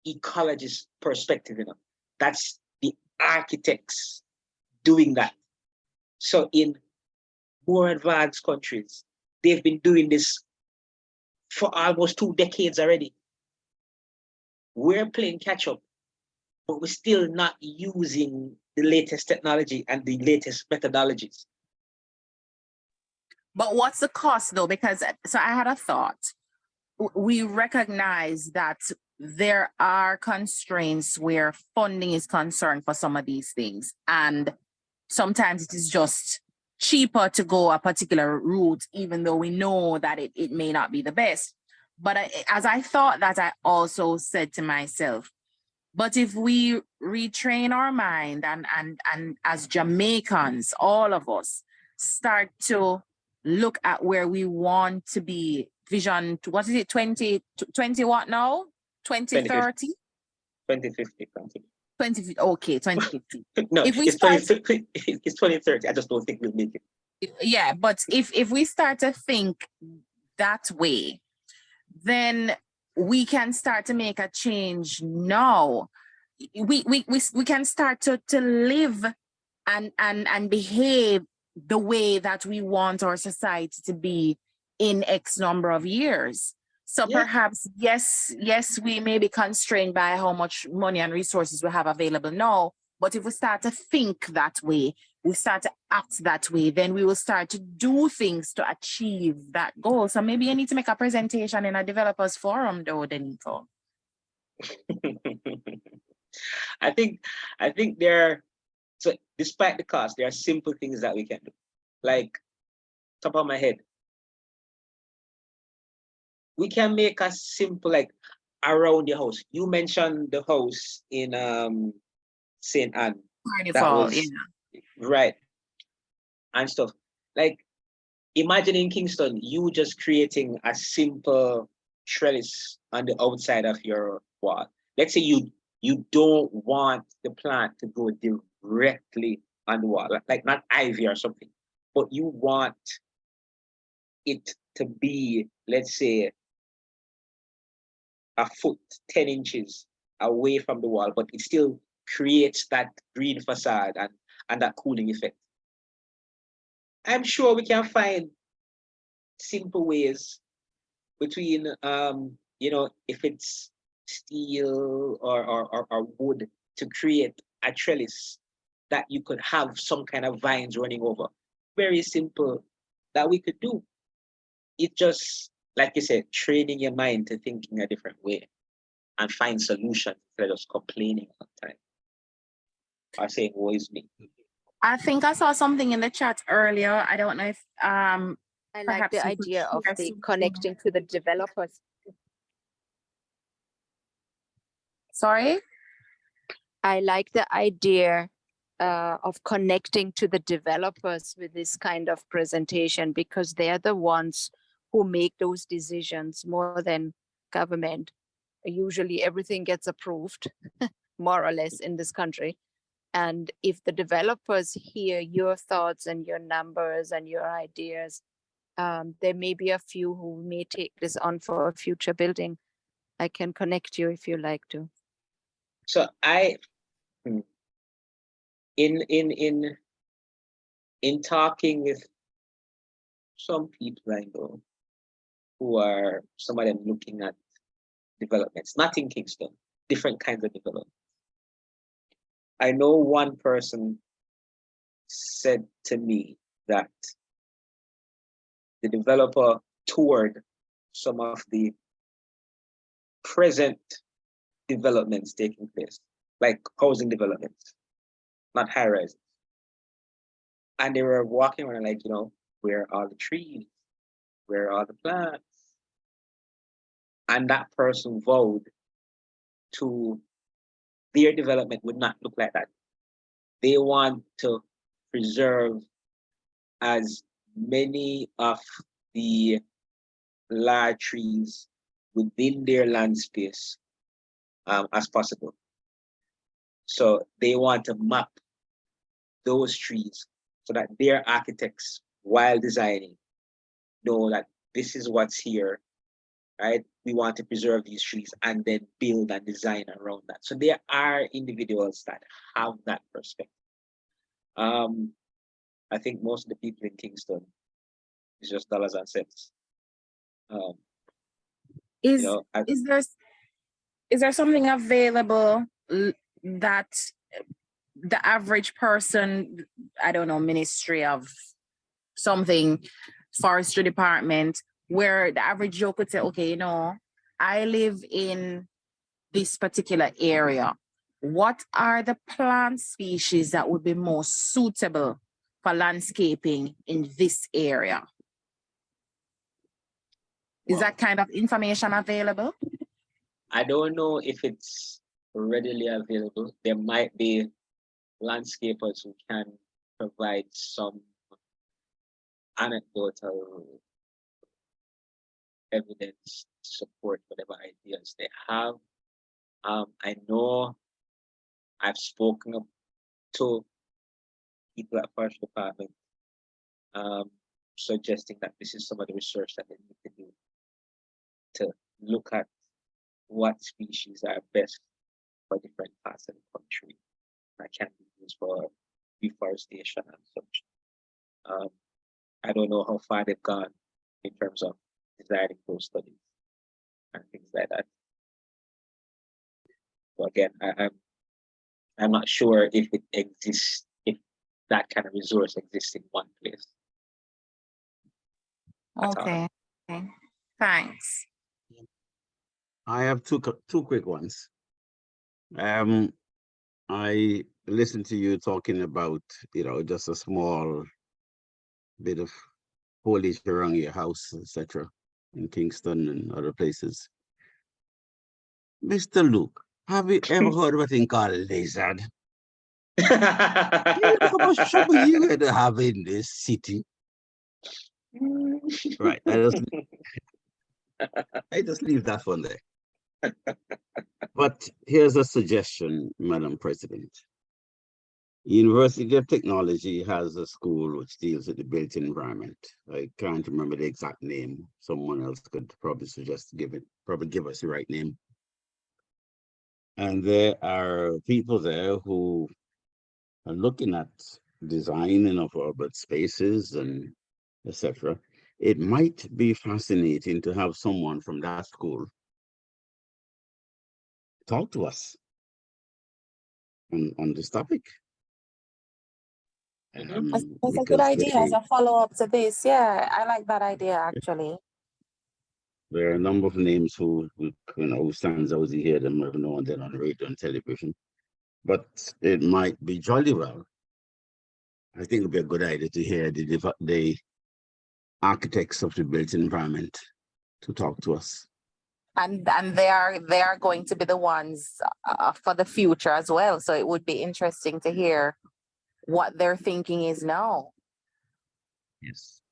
ecologist perspective, you know. That's the architects doing that. So in more advanced countries, they've been doing this for almost 2 decades already. We're playing catch up, but we're still not using the latest technology and the latest methodologies. But what's the cost though? Because, so I had a thought. We recognize that there are constraints where funding is concerned for some of these things. And sometimes it is just cheaper to go a particular route, even though we know that it may not be the best. But as I thought that, I also said to myself, but if we retrain our mind and as Jamaicans, all of us, start to look at where we want to be, vision, what is it, 20 what now? 2030? 2050. 2050, okay, 2050. No, if we it's 2030. It's 2030. I just don't think we'll make it. Yeah, but if we start to think that way, then we can start to make a change now. We can start to live and behave the way that we want our society to be in X number of years. So perhaps, yes, we may be constrained by how much money and resources we have available now, but if we start to think that way, we start to act that way, then we will start to do things to achieve that goal. So maybe you need to make a presentation in a developers forum though, Denito. I think there, so despite the cost, there are simple things that we can do. Like, top of my head, we can make a simple, like, around the house. You mentioned the house in St. Anne. That was right and stuff. Like, imagine in Kingston, you just creating a simple trellis on the outside of your wall. Let's say you don't want the plant to go directly on the wall, like not ivy or something, but you want it to be, let's say, a foot, 10 inches away from the wall, but it still creates that green facade and that cooling effect. I'm sure we can find simple ways between, you know, if it's steel or wood, to create a trellis that you could have some kind of vines running over. Very simple that we could do. It just, like you said, training your mind to thinking a different way and find solutions instead of just complaining all the time. I say, woe is me. I think I saw something in the chat earlier. I don't know if I like the idea of the connecting to the developers. Sorry? I like the idea of connecting to the developers with this kind of presentation, because they're the ones who make those decisions more than government. Usually everything gets approved, more or less, in this country. And if the developers hear your thoughts and your numbers and your ideas, there may be a few who may take this on for a future building. I can connect you if you like to. So in talking with some people I know, who are, some of them looking at developments, not in Kingston, different kinds of developments. I know one person said to me that the developer toured some of the present developments taking place, like housing developments, not high rises. And they were walking around like, you know, where are the trees? Where are the plants? And that person vowed to their development would not look like that. They want to preserve as many of the large trees within their land space as possible. So they want to map those trees so that their architects, while designing, know that this is what's here, right? We want to preserve these trees and then build and design around that. So there are individuals that have that perspective. I think most of the people in Kingston is just dollars and cents. Is, you know, is there something available that the average person, I don't know, Ministry of something, Forestry Department, where the average Joe could say, okay, you know, I live in this particular area. What are the plant species that would be most suitable for landscaping in this area? Is that kind of information available? I don't know if it's readily available. There might be landscapers who can provide some anecdotal evidence to support whatever ideas they have. I know I've spoken to people at Forest Department suggesting that this is some of the research that they need to do to look at what species are best for different parts of the country that can be used for reforestation and such. I don't know how far they've gone in terms of designing those studies and things like that. So again, I'm not sure if it exists, if that kind of resource exists in one place. That's all. Okay. Okay. Thanks. I have two quick ones. I listened to you talking about, just a small bit of foliage around your house, etc., in Kingston and other places. Mr. Luke, have you ever heard of a thing called lizard? You know how much trouble you had to have in this city? Right. I just leave that one there. But here's a suggestion, Madam President. University of Technology has a school which deals with the built environment. I can't remember the exact name. Someone else could probably suggest give us the right name. And there are people there who are looking at designing of urban spaces and etc. It might be fascinating to have someone from that school talk to on this topic. That's a good idea as a follow-up to this. Yeah, I like that idea actually. There are a number of names who stands out. You hear them every now and then on radio and television. But it might be jolly well. I think it'd be a good idea to hear the architects of the built environment to talk to us. And they are going to be the ones for the future as well. So it would be interesting to hear what their thinking is now. Yes.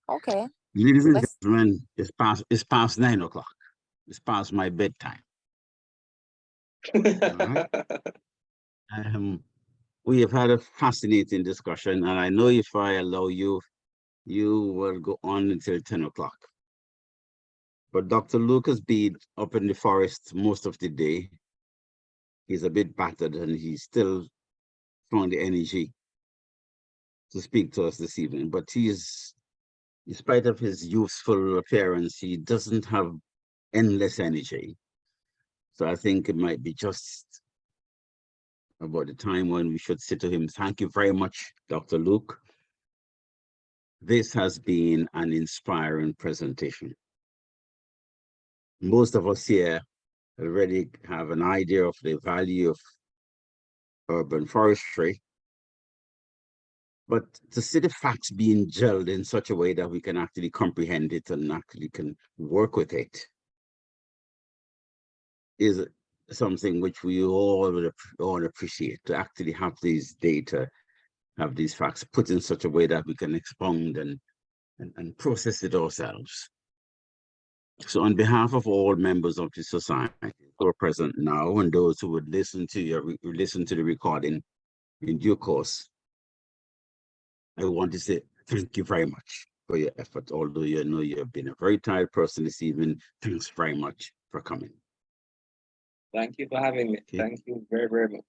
Okay. Ladies and gentlemen, it's past 9 o'clock. It's past my bedtime. All right. We have had a fascinating discussion, and I know if I allow you, you will go on until 10 o'clock. But Dr. Luke has been up in the forest most of the day. He's a bit battered, and he's still found the energy to speak to us this evening. But he's, in spite of his youthful appearance, he doesn't have endless energy. So I think it might be just about the time when we should say to him, thank you very much, Dr. Luke. This has been an inspiring presentation. Most of us here already have an idea of the value of urban forestry, but to see the facts being gelled in such a way that we can actually comprehend it and actually can work with it is something which we all appreciate, to actually have these data, have these facts put in such a way that we can expound and process it ourselves. So on behalf of all members of the society who are present now and those who would listen to the recording in due course, I want to say thank you very much for your effort. Although you know you have been a very tired person this evening, thanks very much for coming. Thank you for having me. Okay. Thank you very, very much.